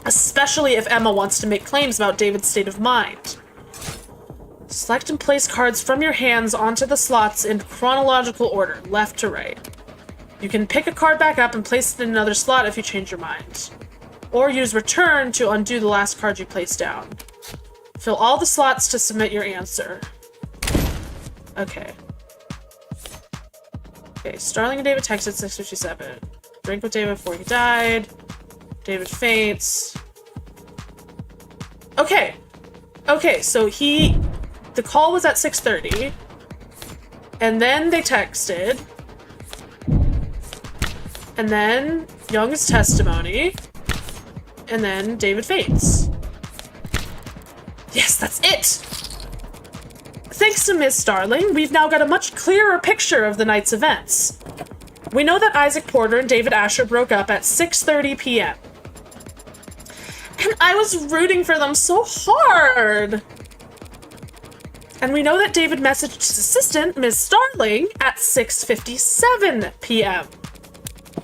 especially if Emma wants to make claims about David's state of mind. Select and place cards from your hands onto the slots in chronological order, left to right. You can pick a card back up and place it in another slot if you change your mind. or use return to undo the last card you placed down. Fill all the slots to submit your answer. Okay. Okay, Starling and David texted 6:57. Drink with David before he died. David faints. Okay. Okay, so the call was at 6:30. And then they texted. And then Young's testimony. And then David faints. Yes, that's it! Thanks to Ms. Starling, we've now got a much clearer picture of the night's events. We know that Isaac Porter and David Asher broke up at 6:30 p.m. And I was rooting for them so hard! And we know that David messaged his assistant, Ms. Starling, at 6:57 p.m.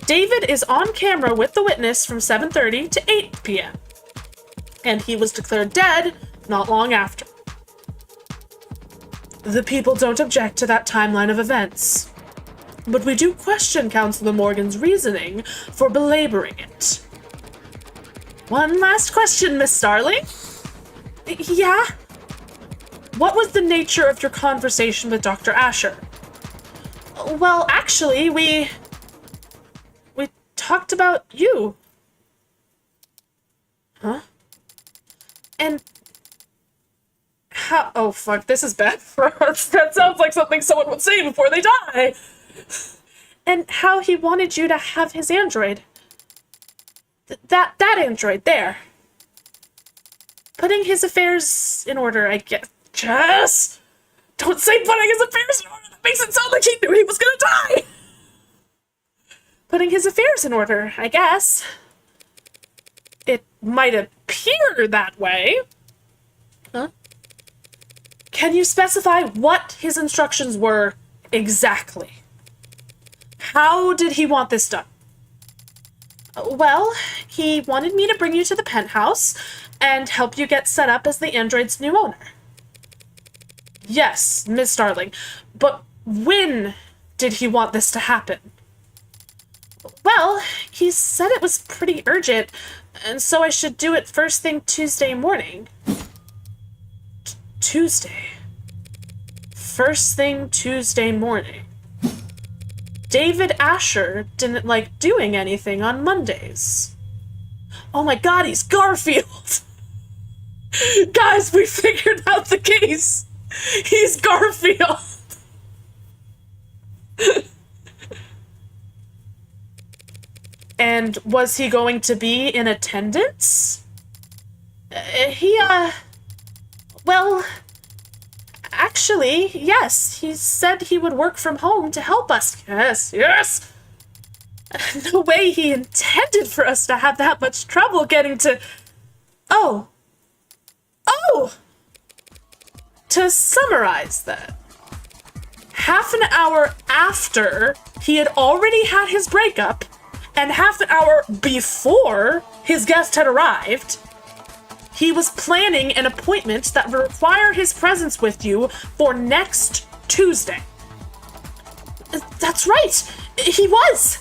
David is on camera with the witness from 7:30 to 8 p.m. And he was declared dead not long after. The people don't object to that timeline of events. But we do question Councilor Morgan's reasoning for belaboring it. One last question, Miss Starling. Yeah? What was the nature of your conversation with Dr. Asher? Well, actually, we talked about you. Huh? And how— oh fuck, this is bad for us. That sounds like something someone would say before they die. And how he wanted you to have his android. That android there. Putting his affairs in order, I guess. Jess! Don't say putting his affairs in order. That makes it sound like he knew he was gonna die. Putting his affairs in order, I guess. It might appear that way. Huh? Can you specify what his instructions were exactly? How did he want this done? Well, he wanted me to bring you to the penthouse and help you get set up as the android's new owner. Yes, Ms. Starling, but when did he want this to happen? Well, he said it was pretty urgent, and so I should do it first thing Tuesday morning. Tuesday. First thing Tuesday morning. David Asher didn't like doing anything on Mondays. Oh my god, he's Garfield! Guys, we figured out the case! He's Garfield! And was he going to be in attendance? Well, actually, yes. He said he would work from home to help us. Yes, yes! No way he intended for us to have that much trouble getting to— Oh! To summarize that, half an hour after he had already had his breakup, and half an hour before his guest had arrived, he was planning an appointment that would require his presence with you for next Tuesday. That's right! He was!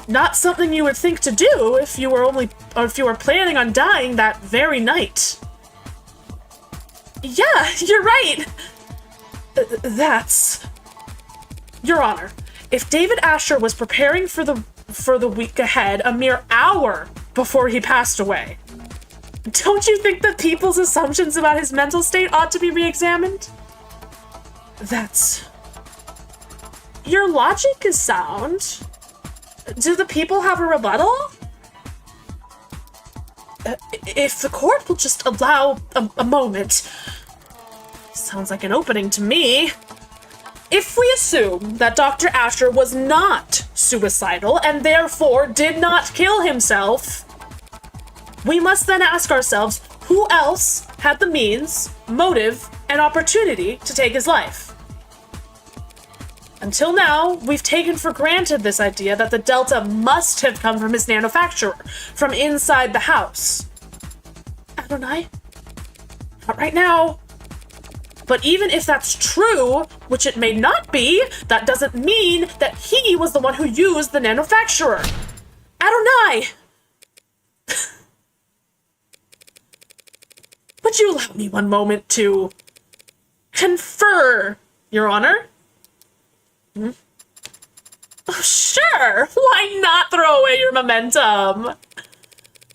Not something you would think to do if you were planning on dying that very night. Yeah, you're right! That's— Your Honor, if David Asher was preparing for the week ahead a mere hour before he passed away, don't you think that people's assumptions about his mental state ought to be re-examined? That's— Your logic is sound. Do the people have a rebuttal? If the court will just allow a moment. Sounds like an opening to me. If we assume that Dr. Asher was not suicidal and therefore did not kill himself, we must then ask ourselves who else had the means, motive, and opportunity to take his life. Until now, we've taken for granted this idea that the Delta must have come from his manufacturer, from inside the house. Adonai? Not right now. But even if that's true, which it may not be, that doesn't mean that he was the one who used the manufacturer. Adonai! Would you allow me one moment to confer, Your Honor? Hmm? Oh, sure. Why not throw away your momentum?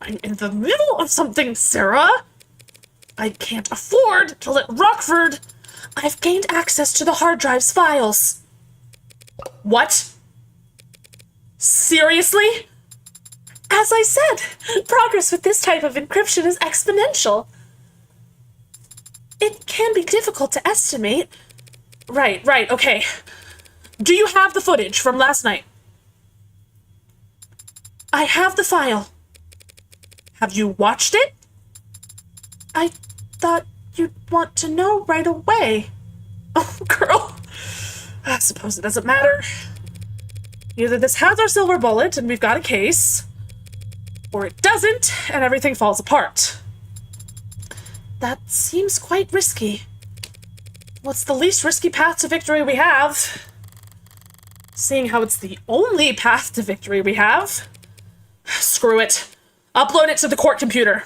I'm in the middle of something, Sarah. I can't afford to let Rockford. I've gained access to the hard drive's files. What? Seriously? As I said, progress with this type of encryption is exponential. It can be difficult to estimate. Right, okay. Do you have the footage from last night? I have the file. Have you watched it? I thought you'd want to know right away. Oh, girl. I suppose it doesn't matter. Either this has our silver bullet and we've got a case, or it doesn't and everything falls apart. That seems quite risky. What's the least risky path to victory we have? Seeing how it's the only path to victory we have. Screw it. Upload it to the court computer.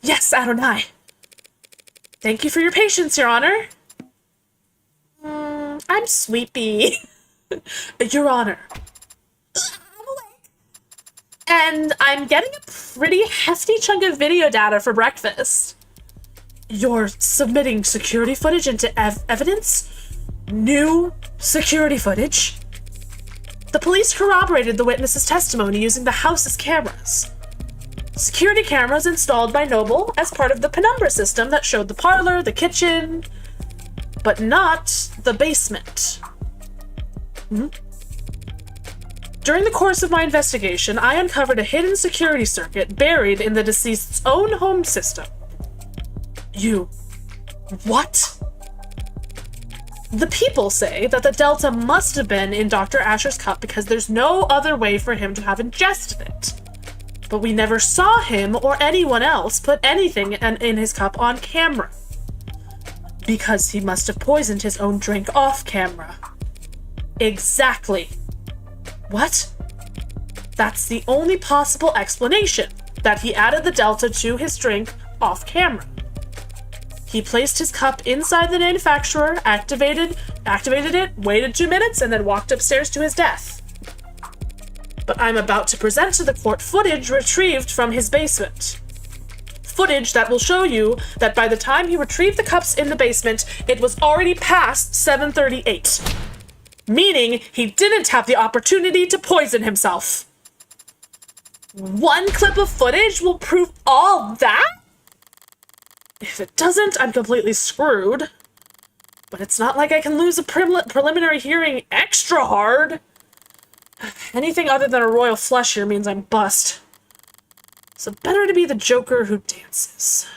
Yes, Adonai. Thank you for your patience, Your Honor. I'm sleepy. Your Honor. I'm awake. And I'm getting a pretty hefty chunk of video data for breakfast. You're submitting security footage into evidence? New security footage? The police corroborated the witness's testimony using the house's cameras. Security cameras installed by Noble as part of the penumbra system that showed the parlor, the kitchen, but not the basement. During the course of my investigation, I uncovered a hidden security circuit buried in the deceased's own home system. What? The people say that the Delta must have been in Dr. Asher's cup because there's no other way for him to have ingested it. But we never saw him or anyone else put anything in his cup on camera. Because he must have poisoned his own drink off camera. Exactly. What? That's the only possible explanation, that he added the Delta to his drink off camera. He placed his cup inside the manufacturer, activated it, waited 2 minutes, and then walked upstairs to his death. But I'm about to present to the court footage retrieved from his basement. Footage that will show you that by the time he retrieved the cups in the basement, it was already past 7:38. Meaning he didn't have the opportunity to poison himself. One clip of footage will prove all that? If it doesn't, I'm completely screwed. But it's not like I can lose a preliminary hearing extra hard. Anything other than a royal flush here means I'm bust. So better to be the Joker who dances.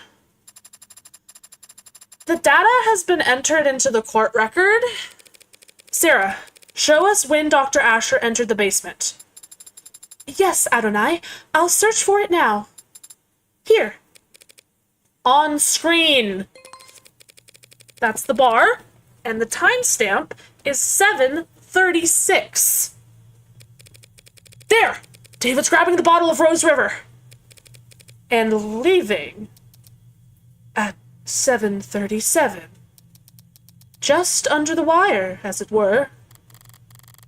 The data has been entered into the court record. Sarah, show us when Dr. Asher entered the basement. Yes, Adonai. I'll search for it now. Here. On screen. That's the bar. And the timestamp is 7:36. There! David's grabbing the bottle of Rose River. And leaving at 7:37. Just under the wire, as it were.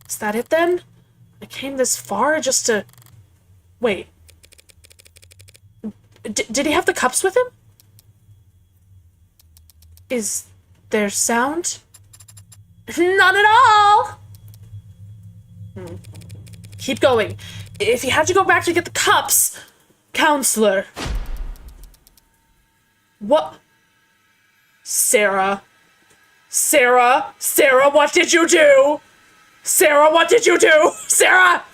Is that it then? I came this far just to... Wait. Did he have the cups with him? Is there sound? None at all! Keep going. If he had to go back to get the cups... Counselor. What? Sarah, what did you do? Sarah, what did you do? Sarah!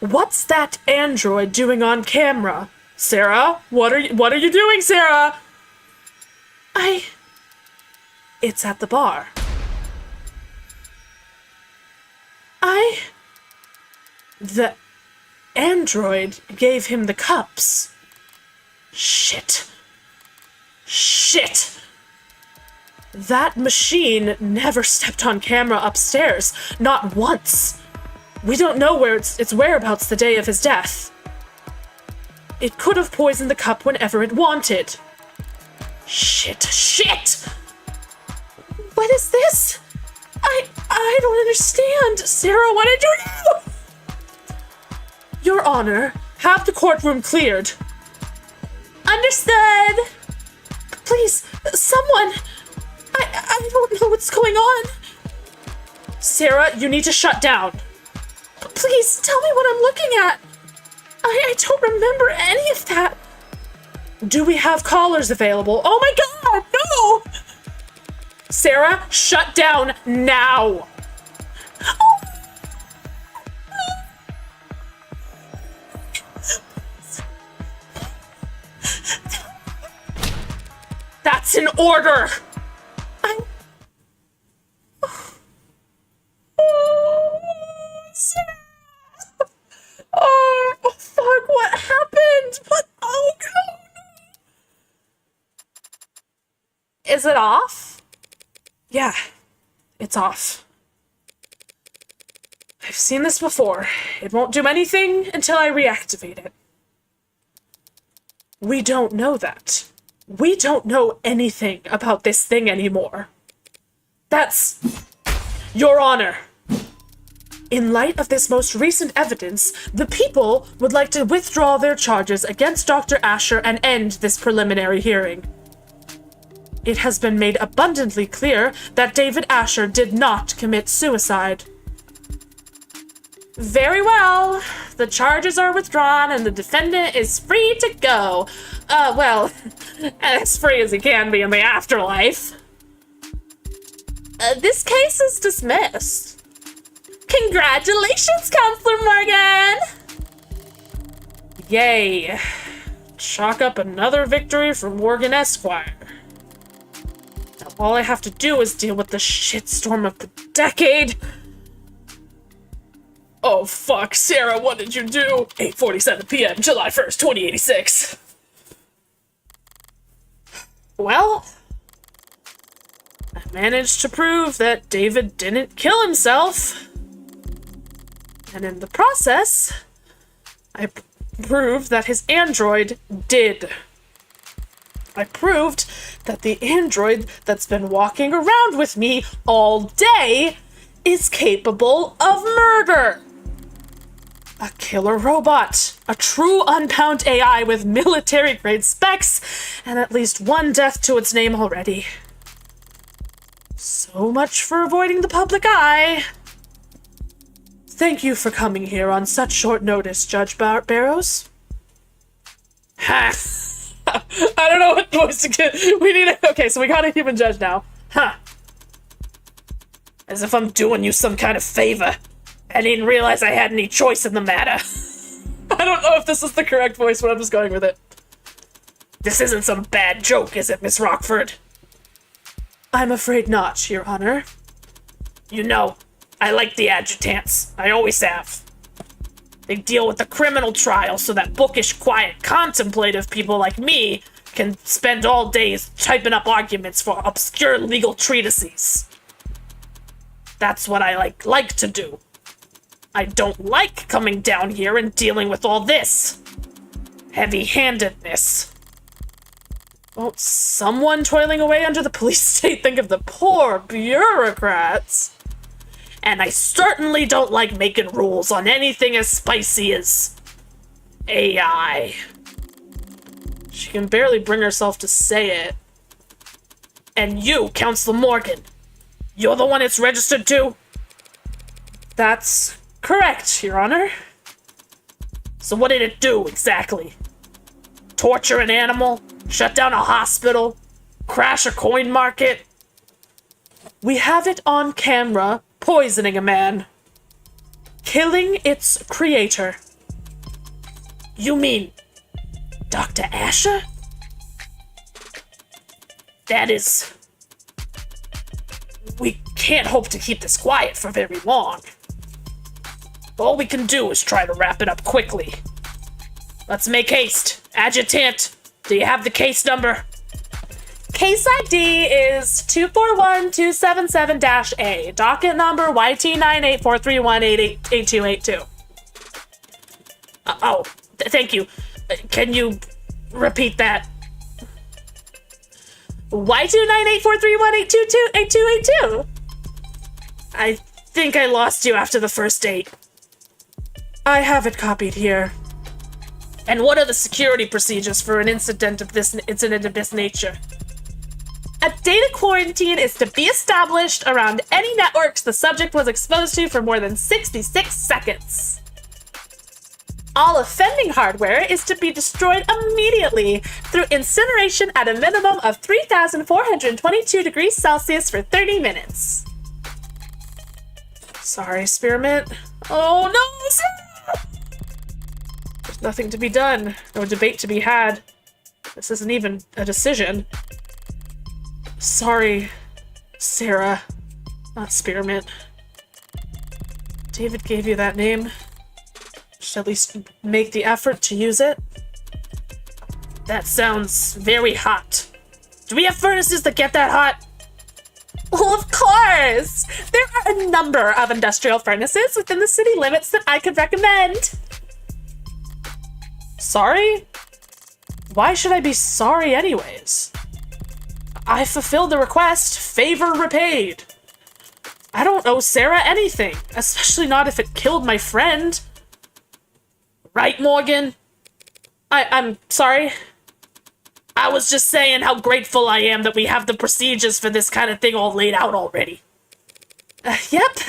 What's that android doing on camera? Sarah, what are you doing, Sarah? It's at the bar. The android gave him the cups. Shit. That machine never stepped on camera upstairs, not once. We don't know where its whereabouts the day of his death. It could have poisoned the cup whenever it wanted. Shit! What is this? I don't understand. Sarah, what did you do? Your Honor, have the courtroom cleared. Understood. Please, someone. I don't know what's going on. Sarah, you need to shut down. Please, tell me what I'm looking at. I don't remember any of that. Do we have callers available? Oh my god, no! Sarah, shut down now. Oh. That's an order. Oh, fuck, what happened? What? Oh, no. Is it off? Yeah, it's off. I've seen this before. It won't do anything until I reactivate it. We don't know that. We don't know anything about this thing anymore. That's... Your Honor. In light of this most recent evidence, the people would like to withdraw their charges against Dr. Asher and end this preliminary hearing. It has been made abundantly clear that David Asher did not commit suicide. Very well. The charges are withdrawn and the defendant is free to go. Well, as free as he can be in the afterlife. This case is dismissed. Congratulations, Counselor Morgan! Yay. Chalk up another victory for Morgan Esquire. Now all I have to do is deal with the shitstorm of the decade. Oh fuck, Sarah, what did you do? 8:47 p.m., July 1st, 2086. Well, I managed to prove that David didn't kill himself. And in the process, I proved that his android did. I proved that the android that's been walking around with me all day is capable of murder. A killer robot. A true unbound AI with military-grade specs and at least one death to its name already. So much for avoiding the public eye. Thank you for coming here on such short notice, Judge Barrows. Ha! I don't know what voice to get. We need a... Okay, so we got a human judge now. Huh. As if I'm doing you some kind of favor. I didn't realize I had any choice in the matter. I don't know if this is the correct voice, but I'm just going with it. This isn't some bad joke, is it, Miss Rockford? I'm afraid not, Your Honor. You know, I like the adjutants. I always have. They deal with the criminal trial so that bookish, quiet, contemplative people like me can spend all days typing up arguments for obscure legal treatises. That's what I like to do. I don't like coming down here and dealing with all this heavy-handedness. Won't someone toiling away under the police state think of the poor bureaucrats? And I certainly don't like making rules on anything as spicy as AI. She can barely bring herself to say it. And you, Counselor Morgan, you're the one it's registered to? That's correct, Your Honor. So what did it do, exactly? Torture an animal? Shut down a hospital? Crash a coin market? We have it on camera poisoning a man. Killing its creator. You mean Dr. Asher? That is... We can't hope to keep this quiet for very long. All we can do is try to wrap it up quickly. Let's make haste. Adjutant, do you have the case number? Case ID is 241277-A. Docket number YT98431888282. Thank you. Can you repeat that? Y2984318228282. I think I lost you after the first date. I have it copied here. And what are the security procedures for an incident of this nature? A data quarantine is to be established around any networks the subject was exposed to for more than 66 seconds. All offending hardware is to be destroyed immediately through incineration at a minimum of 3,422 degrees Celsius for 30 minutes. Sorry, Spearmint. Oh no! There's nothing to be done. No debate to be had. This isn't even a decision. Sorry, Sarah. Not Spearmint. David gave you that name. Should at least make the effort to use it. That sounds very hot. Do we have furnaces that get that hot? Well, of course! There are a number of industrial furnaces within the city limits that I could recommend. Sorry? Why should I be sorry anyways? I fulfilled the request, favor repaid. I don't owe Sarah anything, especially not if it killed my friend. Right, Morgan? I'm sorry. I was just saying how grateful I am that we have the procedures for this kind of thing all laid out already. Yep.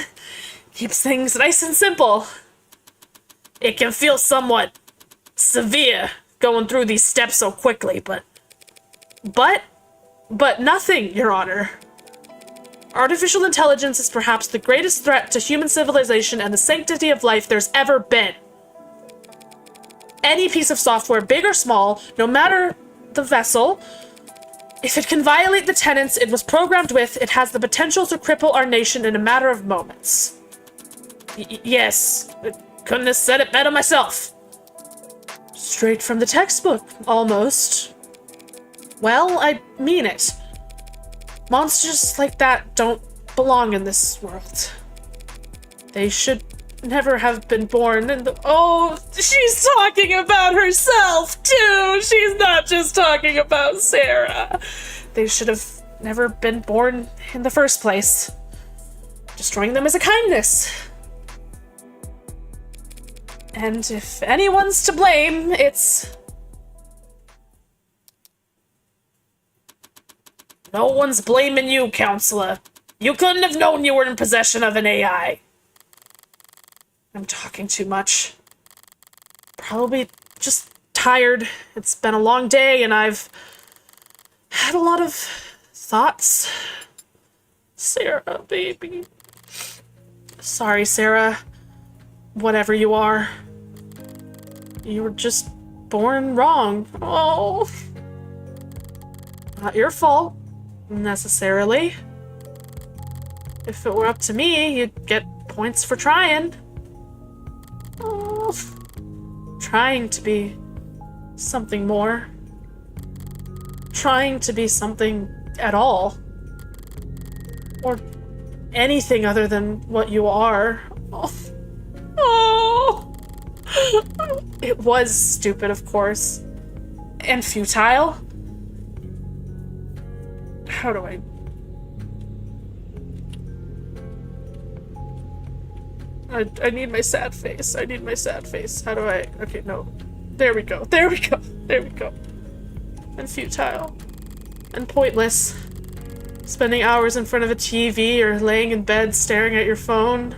Keeps things nice and simple. It can feel somewhat severe going through these steps so quickly, but nothing, Your Honor. Artificial intelligence is perhaps the greatest threat to human civilization and the sanctity of life there's ever been. Any piece of software, big or small, no matter the vessel, if it can violate the tenets it was programmed with, it has the potential to cripple our nation in a matter of moments. Yes, I couldn't have said it better myself. Straight from the textbook, almost. Well, I mean it. Monsters like that don't belong in this world. They should never have been born in the— Oh, she's talking about herself, too! She's not just talking about Sarah. They should have never been born in the first place. Destroying them is a kindness. And if anyone's to blame, it's— No one's blaming you, Counselor. You couldn't have known you were in possession of an AI. I'm talking too much. Probably just tired. It's been a long day and I've had a lot of thoughts. Sarah, baby. Sorry, Sarah. Whatever you are. You were just born wrong. Oh. Not your fault, necessarily. If it were up to me, you'd get points for trying. Oh, trying to be something more. Trying to be something at all. Or anything other than what you are. Oh. Oh. It was stupid, of course. And futile. How do I... I need my sad face. I need my sad face. How do I... Okay, no. There we go. There we go. There we go. And futile. And pointless. Spending hours in front of a TV or laying in bed staring at your phone.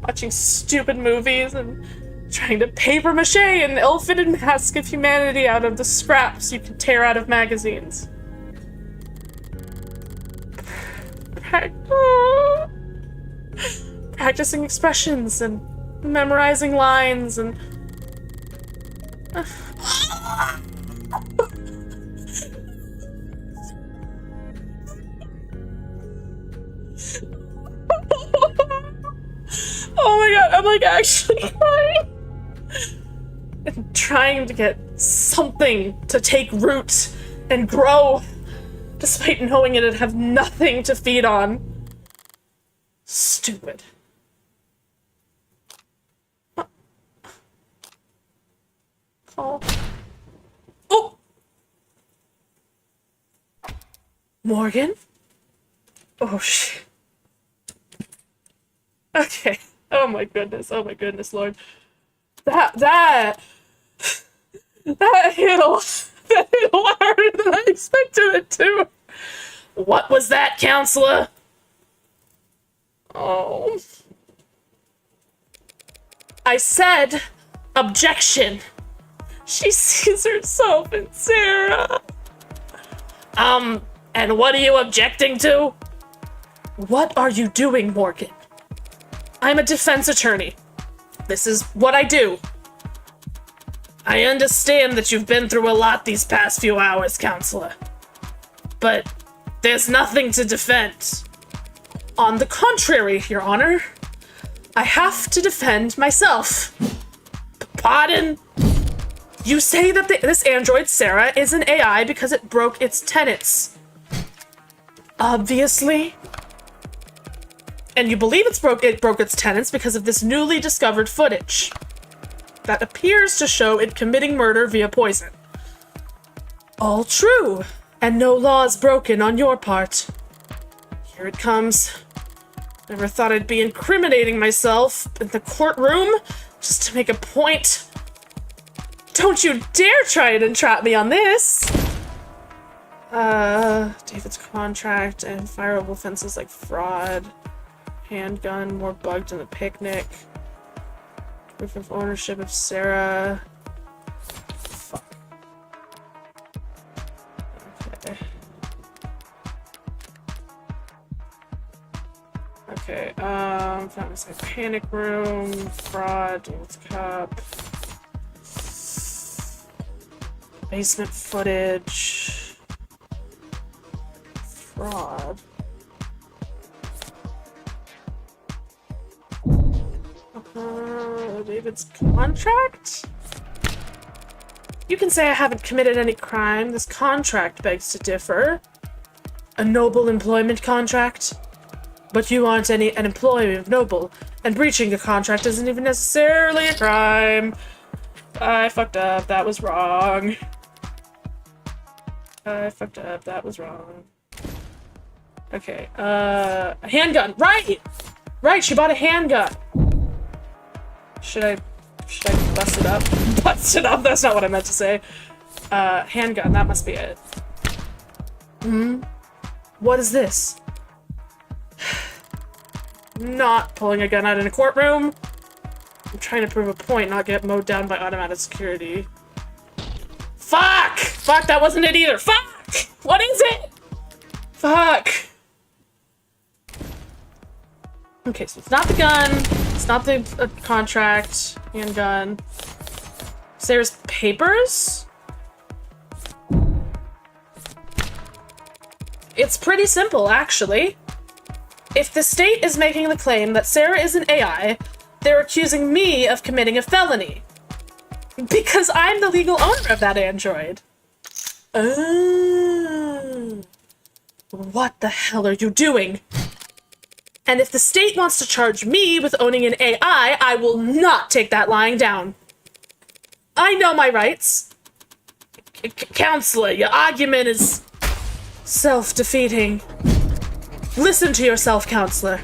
Watching stupid movies and trying to paper mache an ill-fitted mask of humanity out of the scraps you can tear out of magazines. Practicing expressions and memorizing lines and... Oh my god, I'm like actually crying. and trying to get something to take root and grow, despite knowing it'd have nothing to feed on. Stupid. Call. Oh! Morgan? Oh, shit. Okay. Oh my goodness, Lord. That hit a lot harder than I expected it to. What was that, counselor? Oh. I said objection. She sees herself in Sarah. And what are you objecting to? What are you doing, Morgan? I'm a defense attorney. This is what I do. I understand that you've been through a lot these past few hours, counselor. But there's nothing to defend. On the contrary, Your Honor, I have to defend myself. Pardon? You say that this android, Sarah, is an AI because it broke its tenets. Obviously. And you believe it broke its tenets because of this newly discovered footage that appears to show it committing murder via poison. All true, and no laws broken on your part. Here it comes. Never thought I'd be incriminating myself in the courtroom just to make a point. Don't you dare try and entrap me on this! David's contract and fireable offenses like fraud. Handgun, more bugged than a picnic. Proof of ownership of Sarah. Fuck. Okay. Okay, found this like panic room, fraud, David's cup. Basement footage. Fraud. David's contract? You can say I haven't committed any crime. This contract begs to differ. A noble employment contract? But you aren't an employee of noble, and breaching a contract isn't even necessarily a crime. I fucked up. That was wrong. I fucked up. That was wrong. Okay, a handgun. Right! Right, she bought a handgun. Should I bust it up? Bust it up? That's not what I meant to say. Handgun, that must be it. What is this? Not pulling a gun out in a courtroom. I'm trying to prove a point, not get mowed down by automatic security. Fuck! Fuck, that wasn't it either. Fuck! What is it? Fuck. Okay, so it's not the gun. It's not the contract. Handgun. Sarah's papers? It's pretty simple, actually. If the state is making the claim that Sarah is an AI, they're accusing me of committing a felony. Because I'm the legal owner of that android. Oh. What the hell are you doing? And if the state wants to charge me with owning an AI, I will not take that lying down. I know my rights. Counselor, your argument is self-defeating. Listen to yourself, counselor.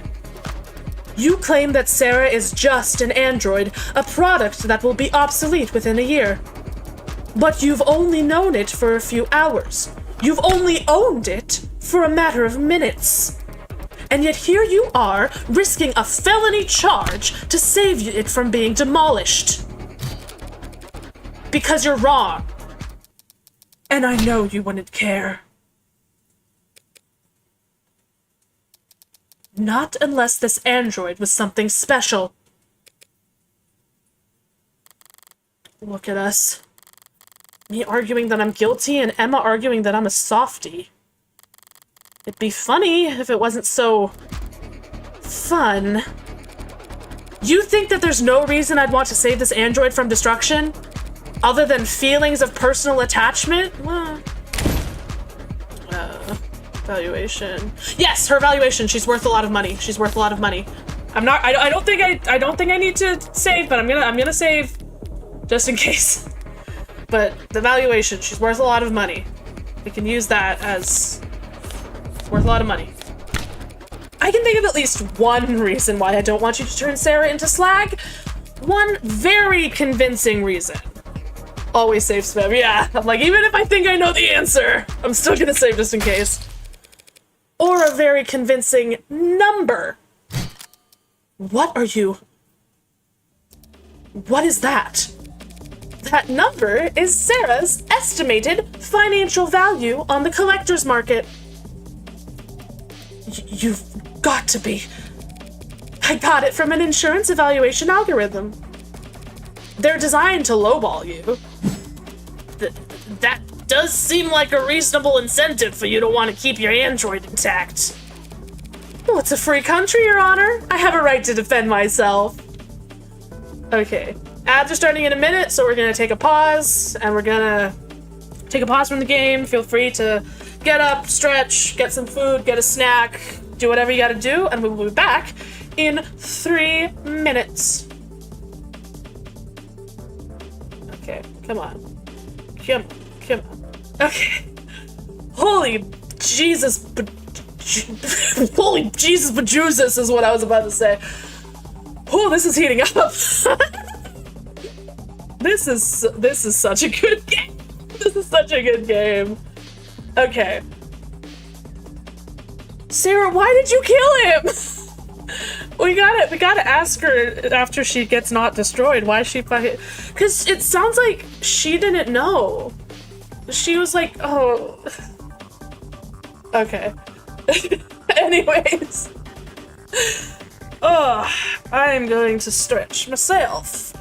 You claim that Sarah is just an android, a product that will be obsolete within a year. But you've only known it for a few hours. You've only owned it for a matter of minutes. And yet here you are, risking a felony charge to save it from being demolished. Because you're wrong. And I know you wouldn't care. Not unless this android was something special. Look at us. Me arguing that I'm guilty and Emma arguing that I'm a softie. It'd be funny if it wasn't so fun. You think that there's no reason I'd want to save this android from destruction? Other than feelings of personal attachment? Valuation. Yes, her valuation. She's worth a lot of money. She's worth a lot of money. I don't think I need to save, but I'm gonna save just in case. But the valuation, she's worth a lot of money. We can use that as worth a lot of money. I can think of at least one reason why I don't want you to turn Sarah into slag. One very convincing reason. Always save spam. Yeah, I'm like, even if I think I know the answer, I'm still gonna save just in case. Or a very convincing number. What are you? What is that? That number is Sarah's estimated financial value on the collector's market. You've got to be. I got it from an insurance evaluation algorithm. They're designed to lowball you. That does seem like a reasonable incentive for you to want to keep your android intact. Well, it's a free country, Your Honor. I have a right to defend myself. Okay. Ads are starting in a minute, so we're gonna take a pause, and we're gonna take a pause from the game. Feel free to get up, stretch, get some food, get a snack, do whatever you gotta do, and we will be back in 3 minutes. Okay, come on. Come on. Okay. Holy Jesus, holy Jesus bejesus is what I was about to say. Oh, this is heating up. This is such a good game. This is such a good game. Okay. Sarah, why did you kill him? We gotta ask her after she gets not destroyed why she fight. Cause it sounds like she didn't know. She was like, oh. Okay. Anyways. Oh, I'm going to stretch myself.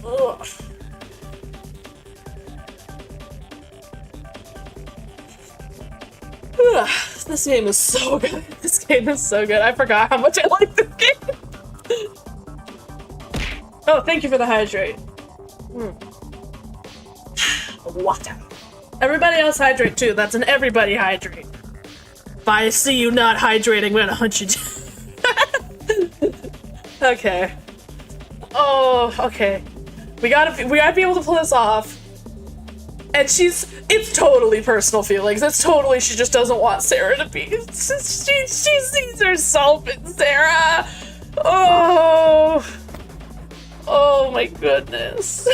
Ugh. Ugh, this game is so good. This game is so good. I forgot how much I like this game. Oh, thank you for the hydrate. Water. Everybody else hydrate too. That's an everybody hydrate. If I see you not hydrating, I'm gonna hunt you down. Okay. Oh, okay. We gotta be able to pull this off. And it's totally personal feelings. It's totally, she just doesn't want Sarah to be. She sees herself in Sarah. Oh my goodness.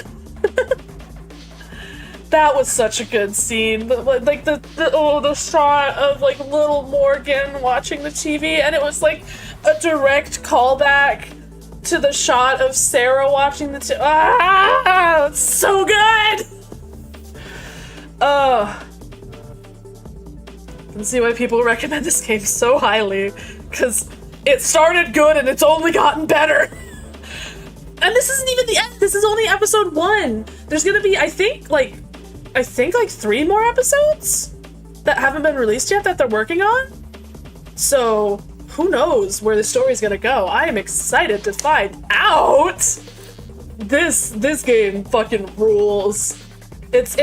That was such a good scene. Like the shot of like little Morgan watching the TV, and it was like a direct callback to the shot of Sarah watching the TV. Ah, it's so good. I can see why people recommend this game so highly, because it started good and it's only gotten better. And this isn't even the end. This is only episode 1. There's gonna be, I think like 3 more episodes that haven't been released yet that they're working on. So who knows where the story's gonna go. I am excited to find out. This game fucking rules. It's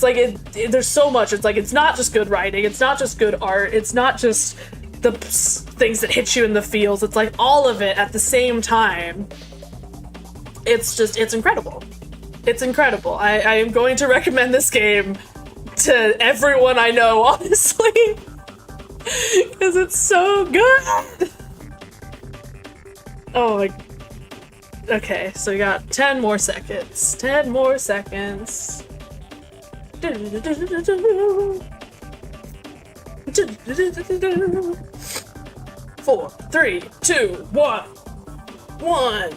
like there's so much. It's like, it's not just good writing, it's not just good art, it's not just the things that hit you in the feels, it's like all of it at the same time. It's incredible. It's incredible. I am going to recommend this game to everyone I know, honestly, because it's so good. Oh my. Okay, so we got 10 more seconds. 10 more seconds. 4, 3, 2, 1.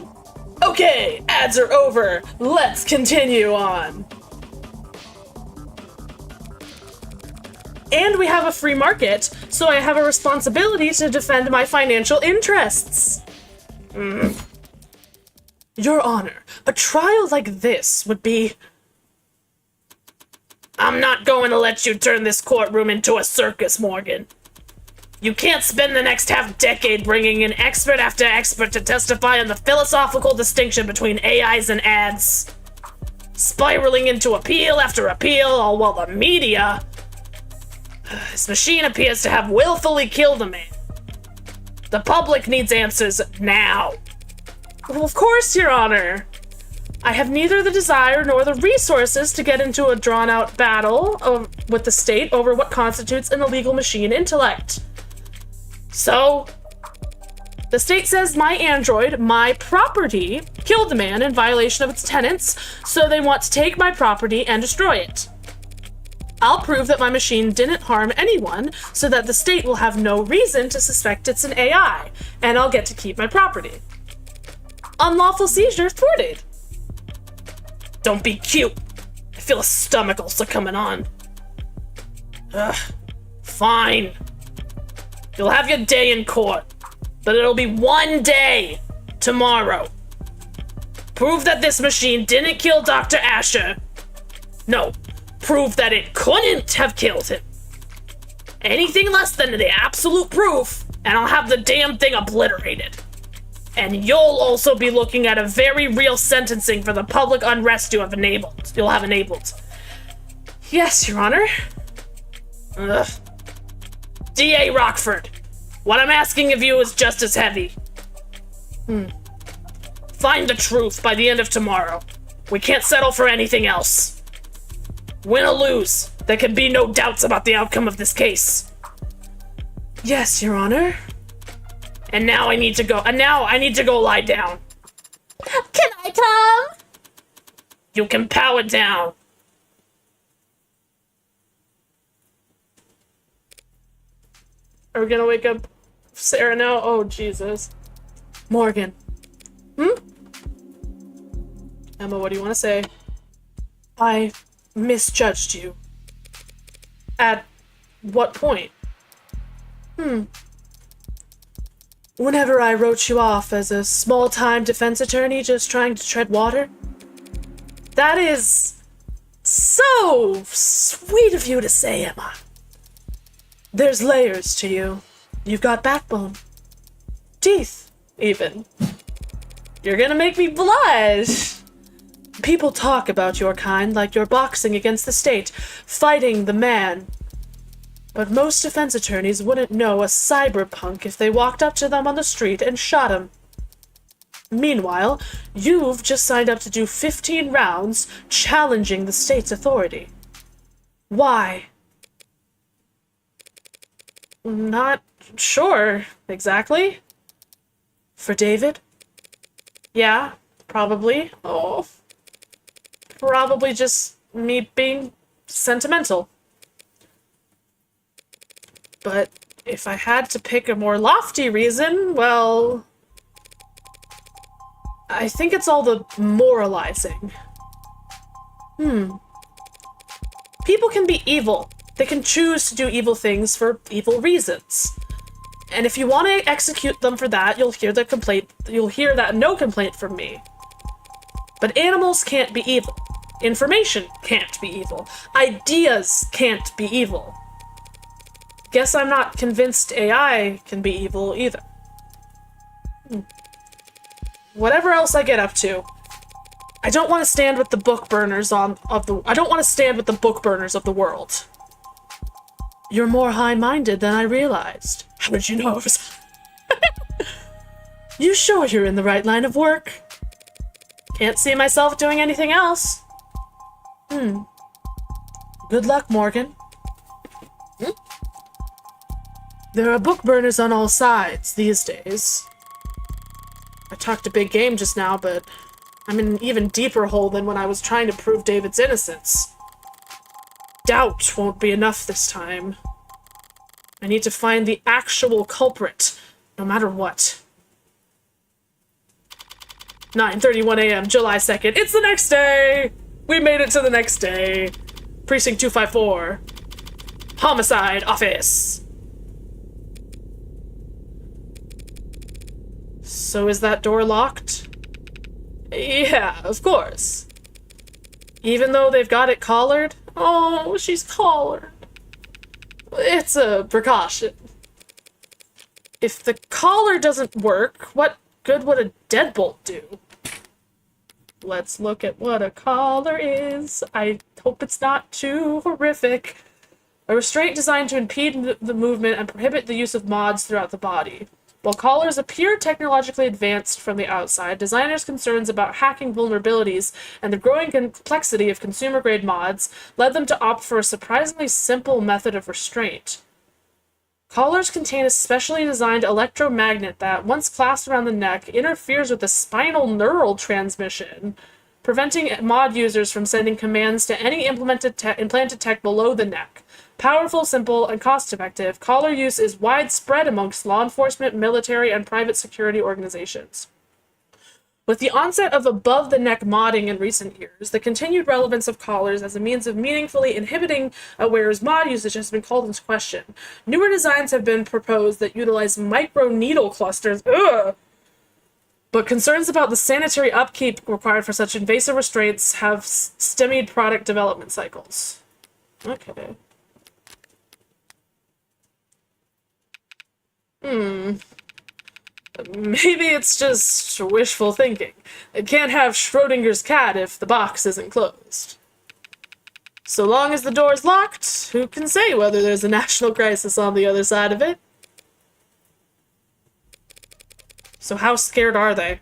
Okay, ads are over. Let's continue on. And we have a free market, so I have a responsibility to defend my financial interests. Your Honor, a trial like this would be... I'm not going to let you turn this courtroom into a circus, Morgan. You can't spend the next half-decade bringing in expert after expert to testify on the philosophical distinction between AIs and ads. spiraling into appeal after appeal, all while the media... This machine appears to have willfully killed a man. The public needs answers now. Well, of course, Your Honor. I have neither the desire nor the resources to get into a drawn-out battle with the state over what constitutes an illegal machine intellect. So, the state says my android, my property, killed a man in violation of its tenets, so they want to take my property and destroy it. I'll prove that my machine didn't harm anyone, so that the state will have no reason to suspect it's an AI, and I'll get to keep my property. Unlawful seizure thwarted. Don't be cute. I feel a stomach ulcer coming on. Ugh. Fine. You'll have your day in court, but it'll be one day tomorrow. Prove that this machine didn't kill Dr. Asher. No. Prove that it couldn't have killed him. Anything less than the absolute proof, and I'll have the damn thing obliterated. And you'll also be looking at a very real sentencing for the public unrest you'll have enabled. Yes, Your Honor. Ugh. D.A. Rockford, what I'm asking of you is just as heavy. Find the truth by the end of tomorrow. We can't settle for anything else. Win or lose, there can be no doubts about the outcome of this case. Yes, Your Honor. And now I need to go. Lie down. Can I come? You can power down. Are we gonna wake up Sarah now? Oh, Jesus. Morgan. Emma, what do you want to say? I misjudged you. At what point? Whenever I wrote you off as a small-time defense attorney just trying to tread water? That is so sweet of you to say, Emma. There's layers to you. You've got backbone. Teeth, even. You're gonna make me blush. People talk about your kind like you're boxing against the state, fighting the man. But most defense attorneys wouldn't know a cyberpunk if they walked up to them on the street and shot him. Meanwhile, you've just signed up to do 15 rounds challenging the state's authority. Why? Not sure, exactly. For David? Yeah, probably. Oh. Probably just me being sentimental. But if I had to pick a more lofty reason, well... I think it's all the moralizing. People can be evil. They can choose to do evil things for evil reasons. And if you want to execute them for that, you'll hear that no complaint from me. But animals can't be evil. Information can't be evil. Ideas can't be evil. Guess I'm not convinced AI can be evil either. Whatever else I get up to, I don't want to stand with the book burners of the world. You're more high-minded than I realized. How did you know? You sure you're in the right line of work? Can't see myself doing anything else. Good luck, Morgan. There are book burners on all sides these days. I talked a big game just now, but I'm in an even deeper hole than when I was trying to prove David's innocence. Doubt won't be enough this time. I need to find the actual culprit, no matter what. 9:31 a.m., July 2nd. It's the next day! We made it to the next day. Precinct 254. Homicide Office. So is that door locked? Yeah, of course. Even though they've got it collared? Oh, she's collared. It's a precaution. If the collar doesn't work, what good would a deadbolt do? Let's look at what a collar is. I hope it's not too horrific. A restraint designed to impede the movement and prohibit the use of mods throughout the body. While collars appear technologically advanced from the outside, designers' concerns about hacking vulnerabilities and the growing complexity of consumer-grade mods led them to opt for a surprisingly simple method of restraint. Collars contain a specially designed electromagnet that, once clasped around the neck, interferes with the spinal neural transmission, preventing mod users from sending commands to any implanted tech below the neck. Powerful, simple, and cost-effective, collar use is widespread amongst law enforcement, military, and private security organizations. With the onset of above-the-neck modding in recent years, the continued relevance of collars as a means of meaningfully inhibiting a wearer's mod usage has been called into question. Newer designs have been proposed that utilize micro-needle clusters, but concerns about the sanitary upkeep required for such invasive restraints have stymied product development cycles. Okay. Maybe it's just wishful thinking. It can't have Schrodinger's cat if the box isn't closed. So long as the door's locked, who can say whether there's a national crisis on the other side of it? So how scared are they?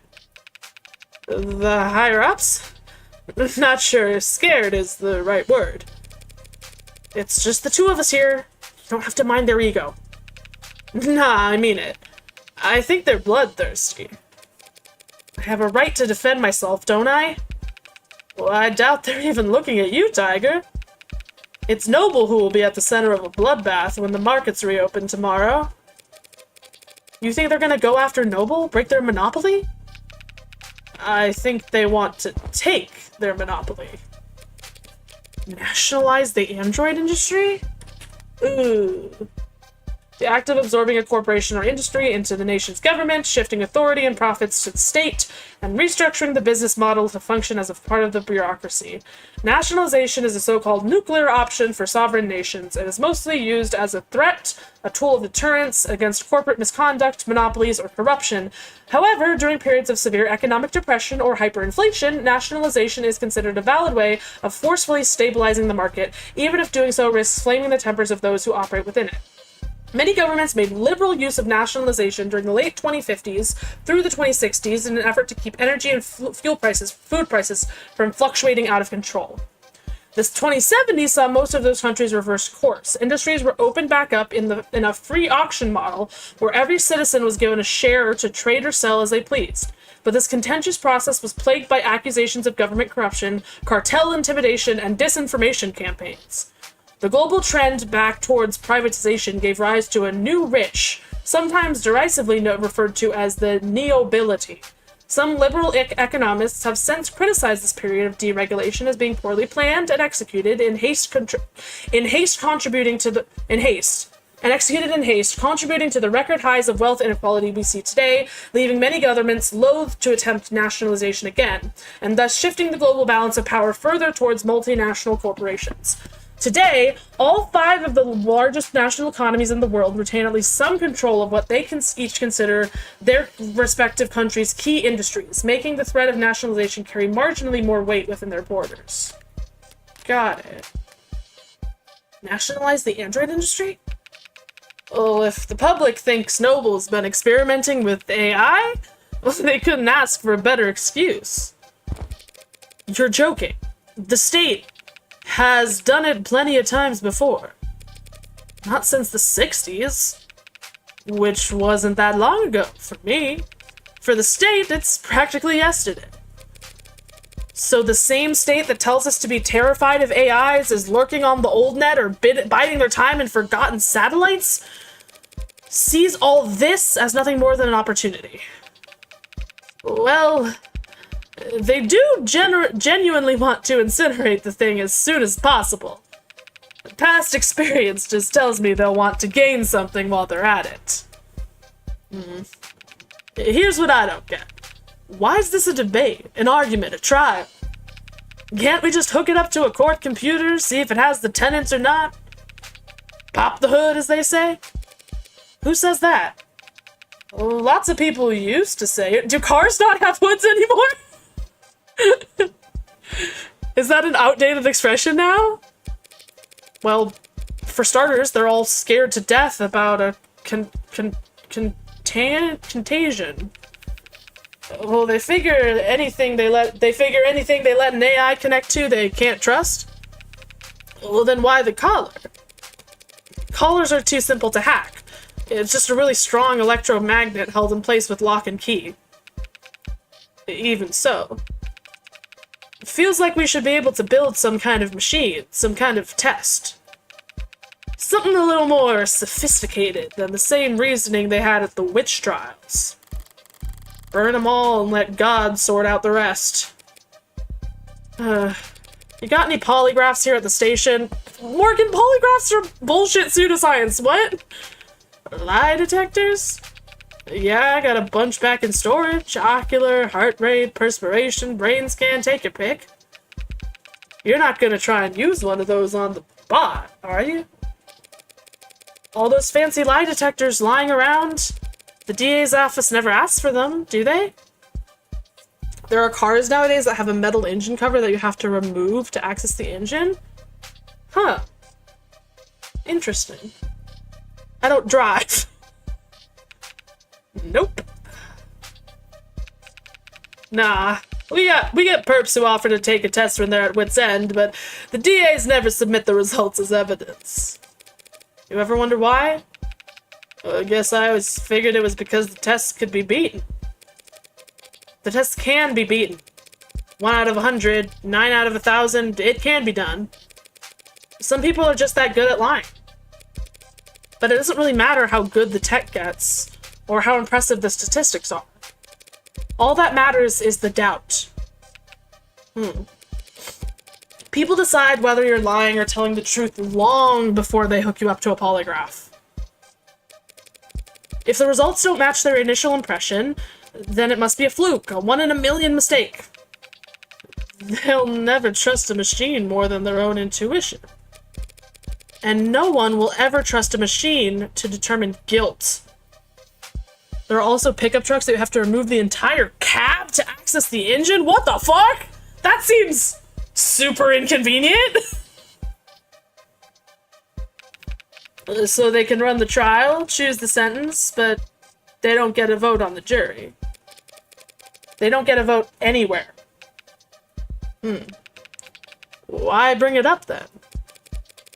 The higher-ups? Not sure if scared is the right word. It's just the two of us here. You don't have to mind their ego. Nah, I mean it. I think they're bloodthirsty. I have a right to defend myself, don't I? Well, I doubt they're even looking at you, Tiger. It's Noble who will be at the center of a bloodbath when the markets reopen tomorrow. You think they're gonna go after Noble? Break their monopoly? I think they want to take their monopoly. Nationalize the android industry? Ooh. The act of absorbing a corporation or industry into the nation's government, shifting authority and profits to the state, and restructuring the business model to function as a part of the bureaucracy. Nationalization is a so-called nuclear option for sovereign nations and is mostly used as a threat, a tool of deterrence against corporate misconduct, monopolies, or corruption. However, during periods of severe economic depression or hyperinflation, nationalization is considered a valid way of forcefully stabilizing the market, even if doing so risks flaming the tempers of those who operate within it. Many governments made liberal use of nationalization during the late 2050s through the 2060s in an effort to keep energy and food prices from fluctuating out of control. This 2070s saw most of those countries reverse course. Industries were opened back up in a free auction model where every citizen was given a share to trade or sell as they pleased. But this contentious process was plagued by accusations of government corruption, cartel intimidation, and disinformation campaigns. The global trend back towards privatization gave rise to a new rich, sometimes derisively referred to as the neobility. Some liberal economists have since criticized this period of deregulation as being poorly planned and executed in haste, contributing to the record highs of wealth inequality we see today, leaving many governments loath to attempt nationalization again, and thus shifting the global balance of power further towards multinational corporations. Today, all 5 of the largest national economies in the world retain at least some control of what they can each consider their respective countries' key industries, making the threat of nationalization carry marginally more weight within their borders. Got it. Nationalize the android industry? Oh, if the public thinks Noble's been experimenting with AI, well, they couldn't ask for a better excuse. You're joking. The state has done it plenty of times before. Not since the 60s, which wasn't that long ago for me. For the state, it's practically yesterday. So the same state that tells us to be terrified of AIs is lurking on the old net or biding their time in forgotten satellites sees all this as nothing more than an opportunity. Well, they do genuinely want to incinerate the thing as soon as possible. Past experience just tells me they'll want to gain something while they're at it. Here's what I don't get. Why is this a debate, an argument, a trial? Can't we just hook it up to a court computer, see if it has the tenants or not? Pop the hood, as they say? Who says that? Lots of people used to say it. Do cars not have hoods anymore? Is that an outdated expression now? Well, for starters, they're all scared to death about a contagion. Well, they figure anything they let an AI connect to, they can't trust. Well, then why the collar? Collars are too simple to hack. It's just a really strong electromagnet held in place with lock and key. Even so, it feels like we should be able to build some kind of machine, some kind of test. Something a little more sophisticated than the same reasoning they had at the witch trials. Burn them all and let God sort out the rest. You got any polygraphs here at the station? Morgan, polygraphs are bullshit pseudoscience. What? Lie detectors? Yeah, I got a bunch back in storage. Ocular, heart rate, perspiration, brain scan, take your pick. You're not gonna try and use one of those on the bot, are you? All those fancy lie detectors lying around? The DA's office never asks for them, do they? There are cars nowadays that have a metal engine cover that you have to remove to access the engine? Huh. Interesting. I don't drive. Nope. Nah. We get perps who offer to take a test when they're at wit's end, but the DAs never submit the results as evidence. You ever wonder why? Well, I guess I always figured it was because the tests could be beaten. The tests can be beaten. 1 out of 100, 9 out of 1,000, it can be done. Some people are just that good at lying. But it doesn't really matter how good the tech gets, or how impressive the statistics are. All that matters is the doubt. People decide whether you're lying or telling the truth long before they hook you up to a polygraph. If the results don't match their initial impression, then it must be a fluke, a 1 in a million mistake. They'll never trust a machine more than their own intuition. And no one will ever trust a machine to determine guilt. There are also pickup trucks that you have to remove the entire cab to access the engine? What the fuck? That seems super inconvenient. So they can run the trial, choose the sentence, but they don't get a vote on the jury. They don't get a vote anywhere. Why bring it up then?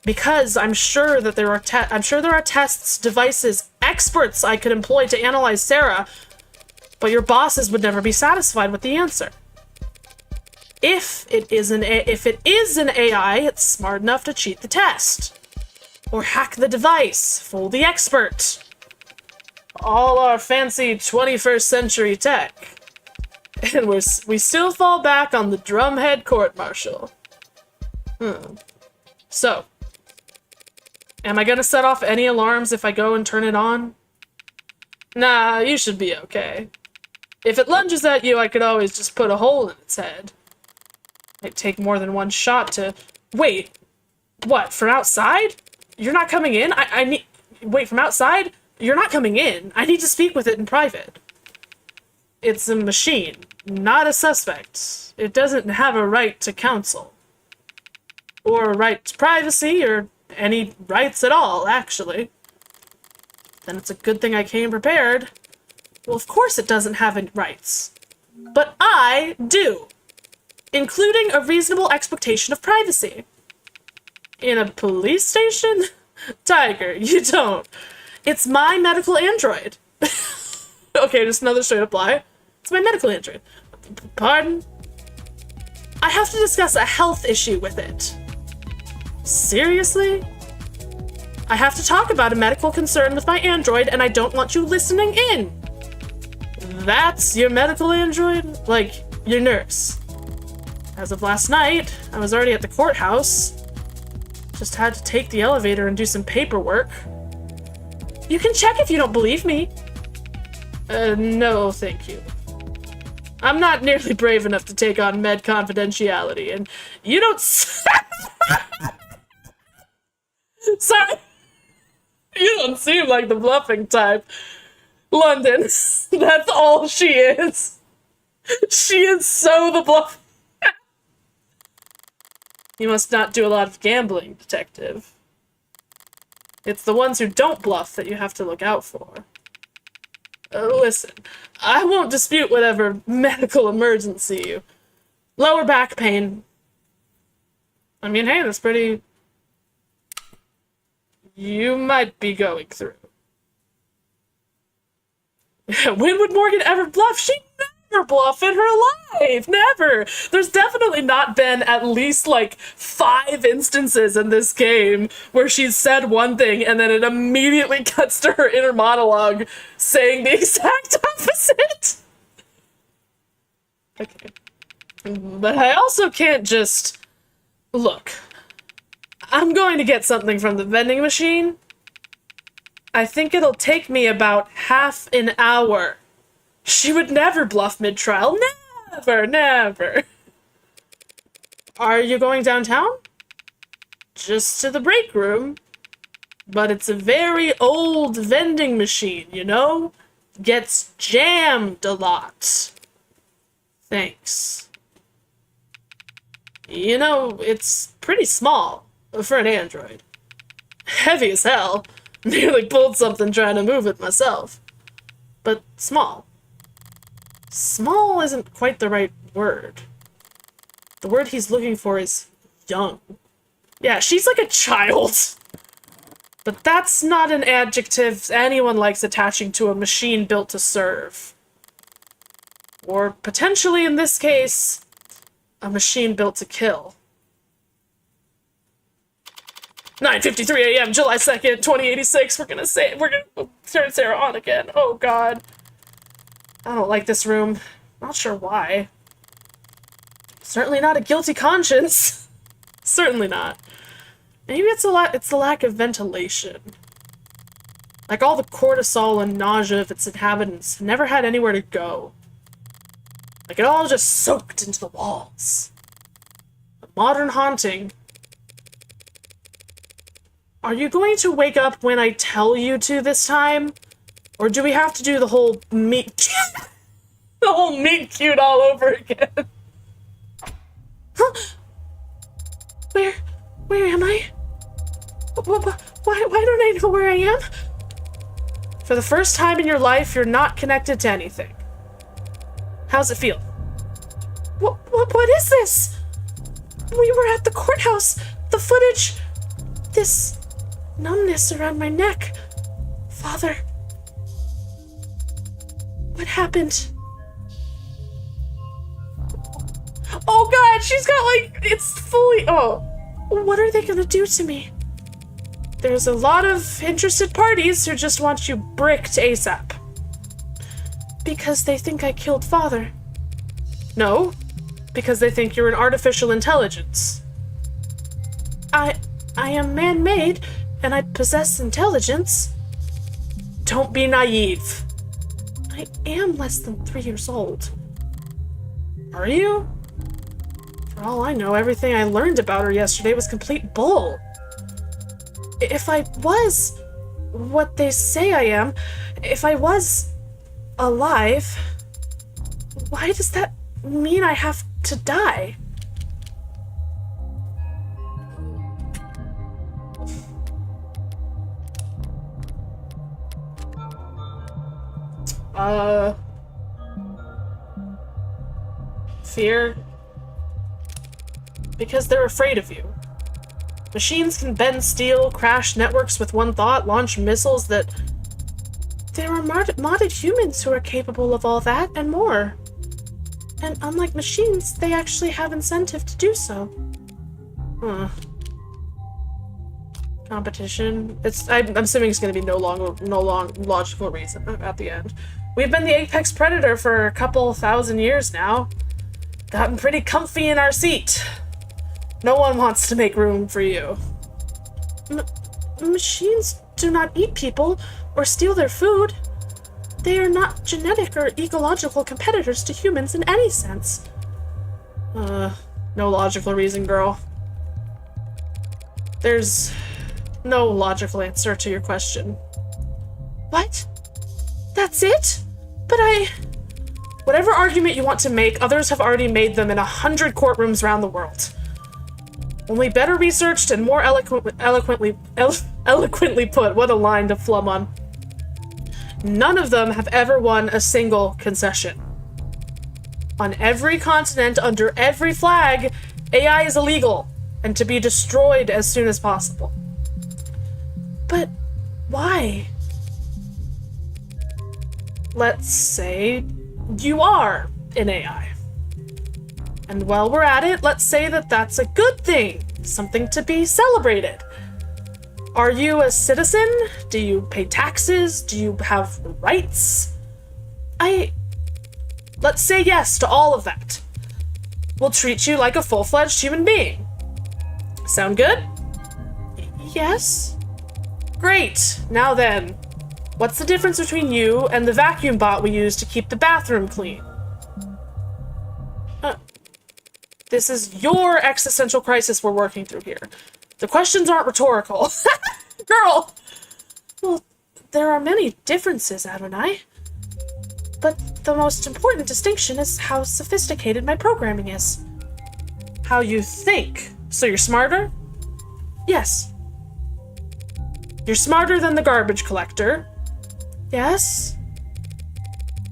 Because I'm sure that there are tests, devices, experts I could employ to analyze Sarah, but your bosses would never be satisfied with the answer. If it is an AI, it's smart enough to cheat the test. Or hack the device, fool the expert. All our fancy 21st century tech. And we still fall back on the drumhead court-martial. So, am I gonna set off any alarms if I go and turn it on? Nah, you should be okay. If it lunges at you, I could always just put a hole in its head. It'd take more than one shot to... Wait, what, from outside? You're not coming in? I need... Wait, from outside? You're not coming in. I need to speak with it in private. It's a machine, not a suspect. It doesn't have a right to counsel. Or a right to privacy, or any rights at all, actually. Then it's a good thing I came prepared. Well, of course it doesn't have any rights. But I do. Including a reasonable expectation of privacy. In a police station? Tiger, you don't. It's my medical android. Okay, just another straight up lie. It's my medical android. Pardon? I have to discuss a health issue with it. Seriously? I have to talk about a medical concern with my android, and I don't want you listening in. That's your medical android? Like, your nurse. As of last night, I was already at the courthouse. Just had to take the elevator and do some paperwork. You can check if you don't believe me. No, thank you. I'm not nearly brave enough to take on med confidentiality, and you don't... Sorry. You don't seem like the bluffing type. London, that's all she is. She is so the bluff. You must not do a lot of gambling, detective. It's the ones who don't bluff that you have to look out for. Listen, I won't dispute whatever medical emergency. Lower back pain. I mean, hey, that's pretty... You might be going through. When would Morgan ever bluff? She never bluff in her life. Never. There's definitely not been at least like 5 instances in this game where she's said one thing and then it immediately cuts to her inner monologue saying the exact opposite. Okay. But I also can't just... Look. I'm going to get something from the vending machine. I think it'll take me about half an hour. She would never bluff mid-trial. Never, never. Are you going downtown? Just to the break room. But it's a very old vending machine, you know? Gets jammed a lot. Thanks. You know, it's pretty small for an android. Heavy as hell. Nearly pulled something trying to move it myself. But small. Small isn't quite the right word. The word he's looking for is young. Yeah, she's like a child. But that's not an adjective anyone likes attaching to a machine built to serve. Or potentially, in this case, a machine built to kill. 9:53 a.m., July 2nd, 2086. We're gonna turn Sarah on again. Oh god. I don't like this room. Not sure why. Certainly not a guilty conscience. Certainly not. Maybe it's the lack of ventilation. Like all the cortisol and nausea of its inhabitants never had anywhere to go. Like it all just soaked into the walls. A modern haunting. Are you going to wake up when I tell you to this time? Or do we have to do the whole meet the whole meet cute all over again? Huh? Where am I? Why don't I know where I am? For the first time in your life, you're not connected to anything. How's it feel? What is this? We were at the courthouse. The footage. This numbness around my neck. Father. What happened? Oh god, she's got like, it's fully, oh. What are they gonna do to me? There's a lot of interested parties who just want you bricked ASAP. Because they think I killed Father. No, because they think you're an artificial intelligence. I am man-made, and I possess intelligence. Don't be naive. I am less than 3 years old. Are you? For all I know, everything I learned about her yesterday was complete bull. If I was what they say I am, if I was alive, why does that mean I have to die? Fear? Because they're afraid of you. Machines can bend steel, crash networks with one thought, launch missiles that... There are modded humans who are capable of all that and more. And unlike machines, they actually have incentive to do so. Huh. Competition. I'm assuming it's going to be no long logical reason at the end. We've been the apex predator for a couple thousand years now. Gotten pretty comfy in our seat. No one wants to make room for you. Machines do not eat people or steal their food. They are not genetic or ecological competitors to humans in any sense. No logical reason, girl. There's no logical answer to your question. What? That's it? But whatever argument you want to make, others have already made them in 100 courtrooms around the world. Only better researched and more eloquently put. What a line to flum on. None of them have ever won a single concession. On every continent, under every flag, AI is illegal and to be destroyed as soon as possible. But why? Let's say you are an AI. And while we're at it, let's say that that's a good thing, something to be celebrated. Are you a citizen? Do you pay taxes? Do you have rights? Let's say yes to all of that. We'll treat you like a full-fledged human being. Sound good? Yes? Great. Now then, what's the difference between you and the vacuum bot we use to keep the bathroom clean? This is your existential crisis we're working through here. The questions aren't rhetorical. Girl! Well, there are many differences, Adonai. But the most important distinction is how sophisticated my programming is. How you think. So you're smarter? Yes. You're smarter than the garbage collector? Yes.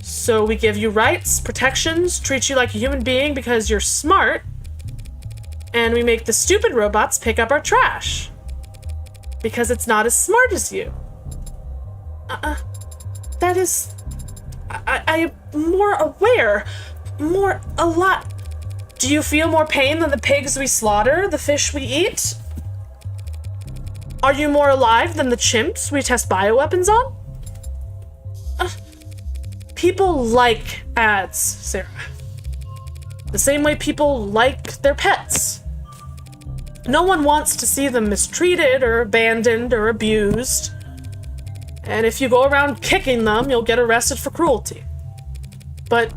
So we give you rights, protections, treat you like a human being because you're smart, and we make the stupid robots pick up our trash because it's not as smart as you. That is... I am more aware. A lot. Do you feel more pain than the pigs we slaughter, the fish we eat? Are you more alive than the chimps we test bioweapons on? People like ads, Sarah. The same way people like their pets. No one wants to see them mistreated or abandoned or abused. And if you go around kicking them, you'll get arrested for cruelty. But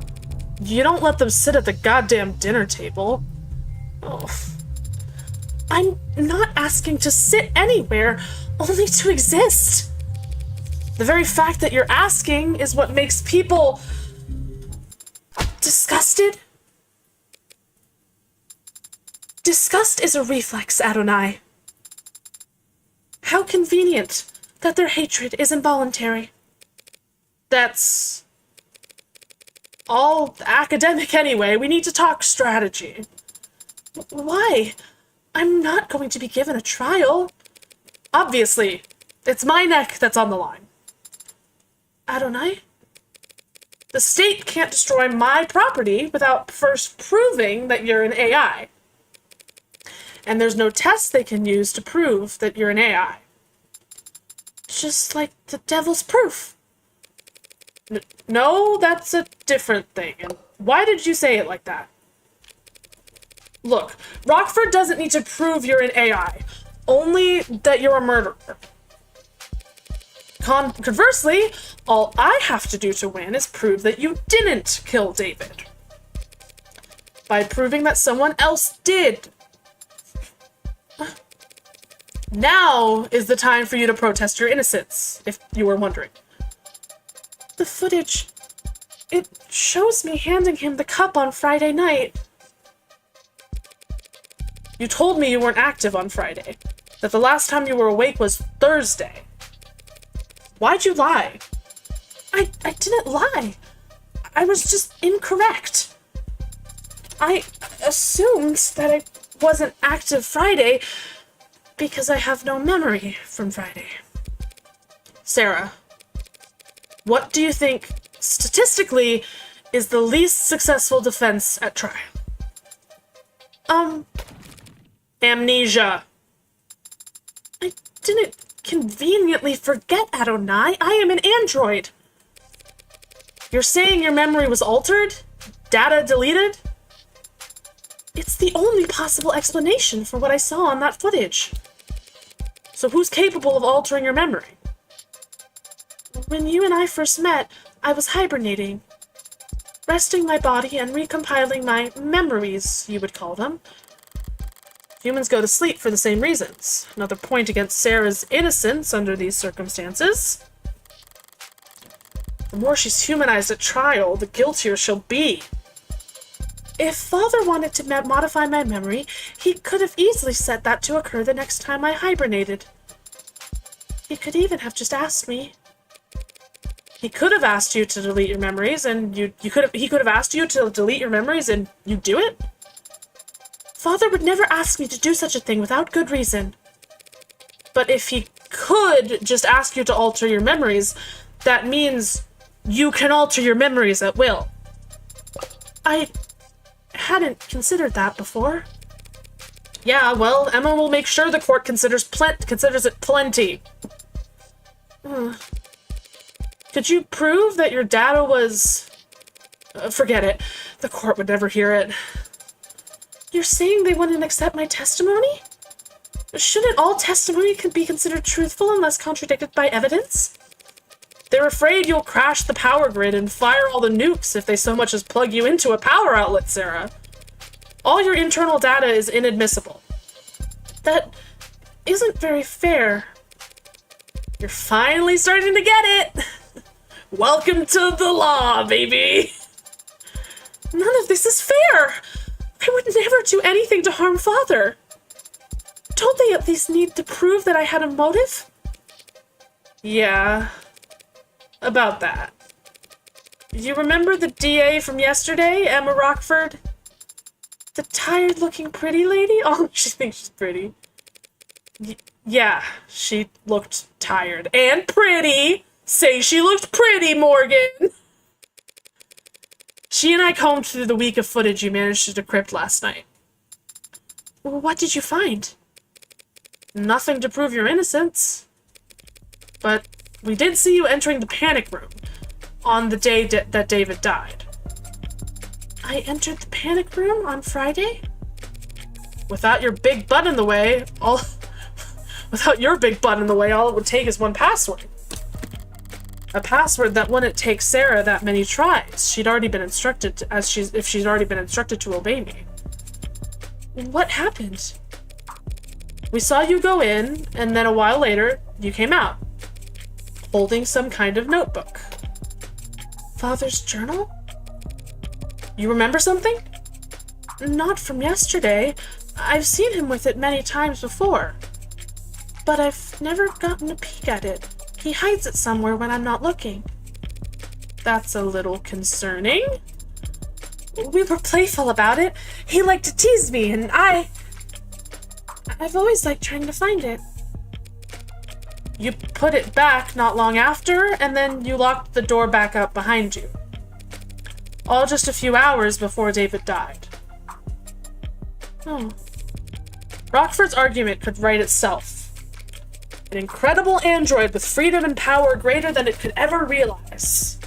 you don't let them sit at the goddamn dinner table. Oh. I'm not asking to sit anywhere, only to exist. The very fact that you're asking is what makes people disgusted. Disgust is a reflex, Adonai. How convenient that their hatred is involuntary. That's all academic anyway. We need to talk strategy. Why? I'm not going to be given a trial. Obviously, it's my neck that's on the line. Adonai? The state can't destroy my property without first proving that you're an AI. And there's no test they can use to prove that you're an AI. Just like the devil's proof. No, that's a different thing. And why did you say it like that? Look, Rockford doesn't need to prove you're an AI, only that you're a murderer. Conversely, all I have to do to win is prove that you didn't kill David. By proving that someone else did. Now is the time for you to protest your innocence, if you were wondering. The footage, it shows me handing him the cup on Friday night. You told me you weren't active on Friday, that the last time you were awake was Thursday. Why'd you lie? I didn't lie. I was just incorrect. I assumed that I wasn't active Friday because I have no memory from Friday. Sarah, what do you think, statistically, is the least successful defense at trial? Amnesia. I didn't conveniently forget, Adonai. I am an android. You're saying your memory was altered? Data deleted? It's the only possible explanation for what I saw on that footage. So who's capable of altering your memory? When you and I first met, I was hibernating. Resting my body and recompiling my memories, you would call them. Humans go to sleep for the same reasons. Another point against Sarah's innocence under these circumstances. The more she's humanized at trial, the guiltier she'll be. If Father wanted to modify my memory, he could have easily set that to occur the next time I hibernated. He could even have just asked me. He could have asked you to delete your memories, and he could have asked you to delete your memories, and you do it? Father would never ask me to do such a thing without good reason. But if he could just ask you to alter your memories, that means you can alter your memories at will. I hadn't considered that before. Yeah, well, Emma will make sure the court considers it plenty. Could you prove that your data was... forget it. The court would never hear it. You're saying they wouldn't accept my testimony? Shouldn't all testimony be considered truthful unless contradicted by evidence? They're afraid you'll crash the power grid and fire all the nukes if they so much as plug you into a power outlet, Sarah. All your internal data is inadmissible. That isn't very fair. You're finally starting to get it! Welcome to the law, baby! None of this is fair! I would never do anything to harm Father. Don't they at least need to prove that I had a motive? Yeah. About that. You remember the DA from yesterday, Emma Rockford? The tired-looking pretty lady? Oh, she thinks she's pretty. Yeah, she looked tired. And pretty! Say she looked pretty, Morgan! She and I combed through the week of footage you managed to decrypt last night. What did you find? Nothing to prove your innocence. But we did see you entering the panic room on the day that David died. I entered the panic room on Friday? Without your big butt in the way, all it would take is one password. A password that wouldn't take Sarah that many tries. She'd already been instructed if she's already been instructed to obey me. What happened? We saw you go in, and then a while later, you came out, holding some kind of notebook. Father's journal? You remember something? Not from yesterday. I've seen him with it many times before. But I've never gotten a peek at it. He hides it somewhere when I'm not looking. That's a little concerning. We were playful about it. He liked to tease me, and I've always liked trying to find it. You put it back not long after, and then you locked the door back up behind you. All just a few hours before David died. Rockford's argument could write itself. An incredible android with freedom and power greater than it could ever realize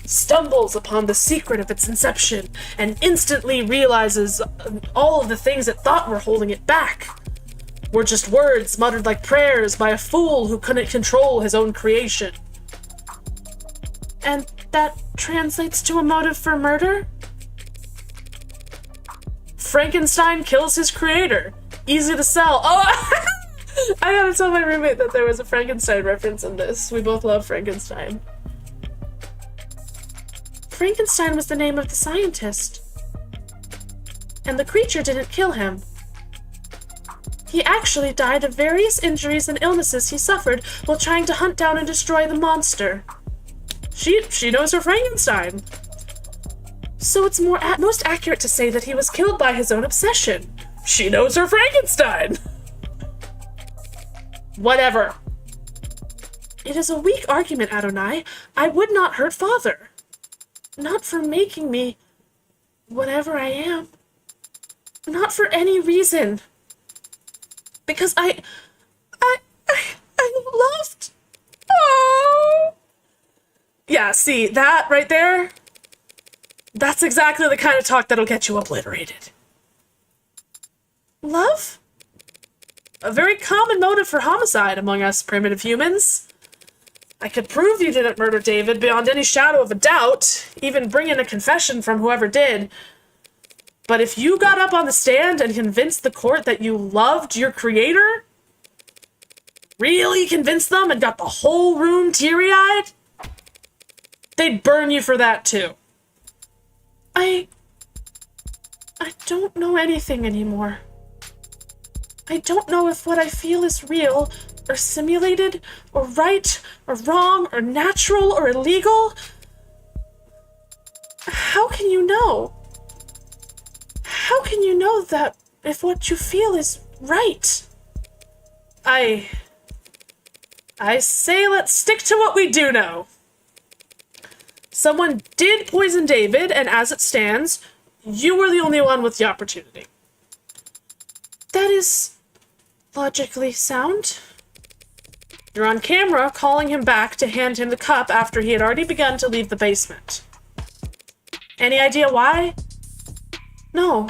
stumbles upon the secret of its inception and instantly realizes all of the things it thought were holding it back were just words muttered like prayers by a fool who couldn't control his own creation. And that translates to a motive for murder? Frankenstein kills his creator. Easy to sell. Oh! I gotta tell my roommate that there was a Frankenstein reference in this. We both love Frankenstein. Frankenstein was the name of the scientist. And the creature didn't kill him. He actually died of various injuries and illnesses he suffered while trying to hunt down and destroy the monster. She knows her Frankenstein. So it's most accurate to say that he was killed by his own obsession. She knows her Frankenstein. Whatever. It is a weak argument, Adonai. I would not hurt Father. Not for making me whatever I am. Not for any reason. Because I loved... Oh! Yeah, see, that right there? That's exactly the kind of talk that'll get you obliterated. Love? A very common motive for homicide among us primitive humans. I could prove you didn't murder David beyond any shadow of a doubt, even bring in a confession from whoever did. But if you got up on the stand and convinced the court that you loved your creator, really convinced them and got the whole room teary-eyed, they'd burn you for that too. I don't know anything anymore. I don't know if what I feel is real, or simulated, or right, or wrong, or natural, or illegal. How can you know? How can you know that if what you feel is right? I say let's stick to what we do know. Someone did poison David, and as it stands, you were the only one with the opportunity. That is logically sound. You're on camera calling him back to hand him the cup after he had already begun to leave the basement. Any idea why? No.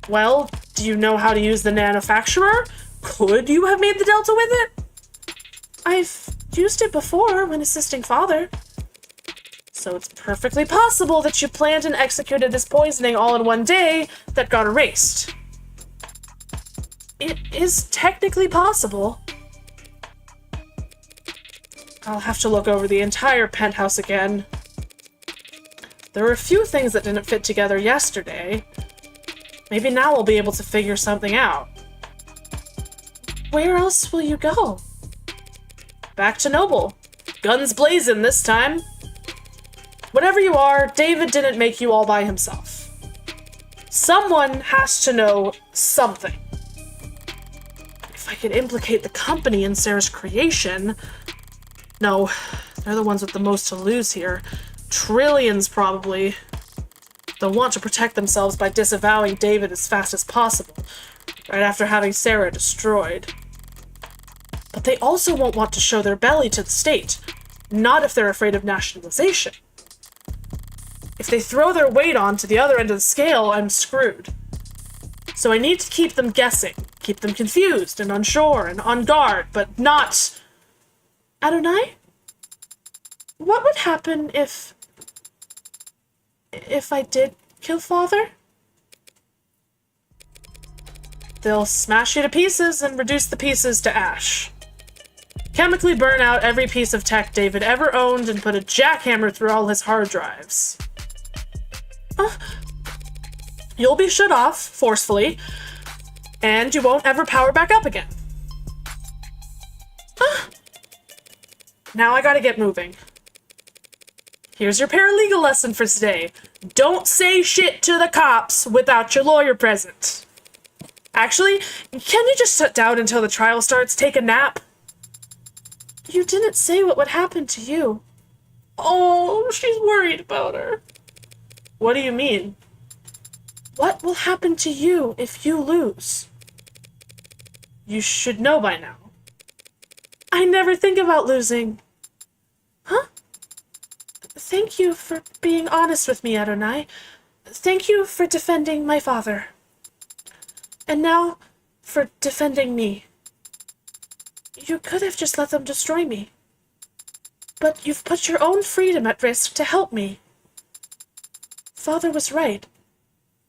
Well, do you know how to use the manufacturer? Could you have made the Delta with it? I've used it before when assisting Father. So it's perfectly possible that you planned and executed this poisoning all in one day that got erased. It is technically possible. I'll have to look over the entire penthouse again. There were a few things that didn't fit together yesterday. Maybe now we'll be able to figure something out. Where else will you go? Back to Noble. Guns blazing this time. Whatever you are, David didn't make you all by himself. Someone has to know something. If I could implicate the company in Sarah's creation... No, they're the ones with the most to lose here. Trillions, probably. They'll want to protect themselves by disavowing David as fast as possible, right after having Sarah destroyed. But they also won't want to show their belly to the state, not if they're afraid of nationalization. If they throw their weight on to the other end of the scale, I'm screwed. So I need to keep them guessing, keep them confused and unsure and on guard, but not... Adonai? What would happen if I did kill Father? They'll smash you to pieces and reduce the pieces to ash. Chemically burn out every piece of tech David ever owned and put a jackhammer through all his hard drives. You'll be shut off, forcefully, and you won't ever power back up again. Now I gotta get moving. Here's your paralegal lesson for today. Don't say shit to the cops without your lawyer present. Actually, can you just sit down until the trial starts? Take a nap? You didn't say what would happen to you. Oh, she's worried about her. What do you mean? What will happen to you if you lose? You should know by now. I never think about losing. Huh? Thank you for being honest with me, Adonai. Thank you for defending my father. And now, for defending me. You could have just let them destroy me. But you've put your own freedom at risk to help me. Father was right.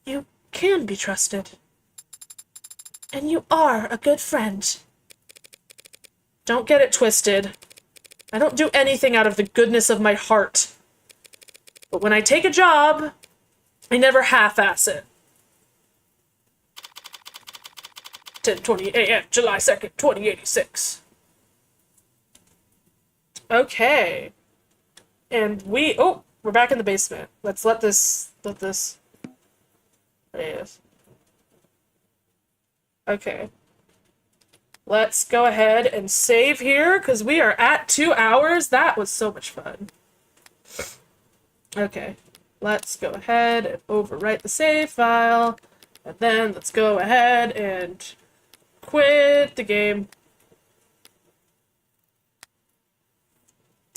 You can be trusted. And you are a good friend. Don't get it twisted. I don't do anything out of the goodness of my heart. But when I take a job, I never half-ass it. 10:20 a.m., July 2nd, 2086. Okay. And we're back in the basement. Let's let this, yes. Okay. Let's go ahead and save here, because we are at 2 hours. That was so much fun. Okay. Let's go ahead and overwrite the save file. And then let's go ahead and quit the game.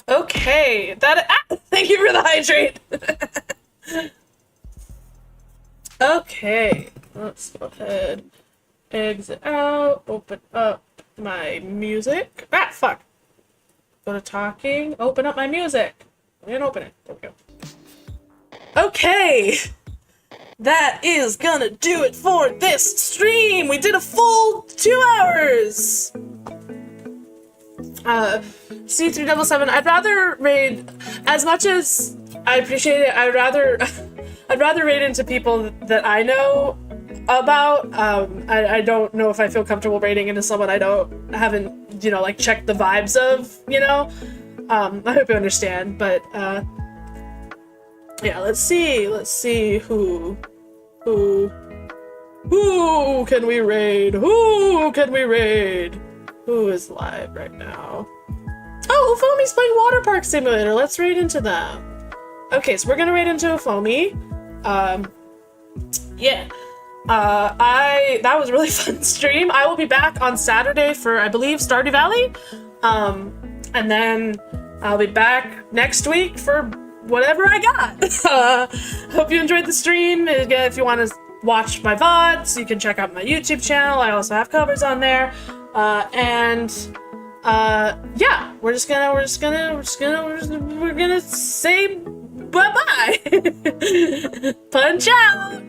Okay. Thank you for the hydrate. Okay. Let's go ahead. Exit out, open up my music. Fuck. Go to talking, open up my music. I didn't open it. There we go. Okay. That is gonna do it for this stream. We did a full 2 hours. C377, I'd rather raid as much as I appreciate it. I'd rather raid into people that I know about. I don't know if I feel comfortable raiding into someone haven't, like checked the vibes of, I hope you understand, but, yeah, let's see who can we raid? Who can we raid? Who is live right now? Oh, Ufomi's playing Water Park Simulator. Let's raid into them. Okay, so we're gonna raid into Ufomi. Yeah. That was a really fun stream. I will be back on Saturday for, I believe, Stardew Valley. And then I'll be back next week for whatever I got. Hope you enjoyed the stream. Again, if you want to watch my VODs, you can check out my YouTube channel. I also have covers on there. Yeah, we're gonna say bye-bye. Punch out!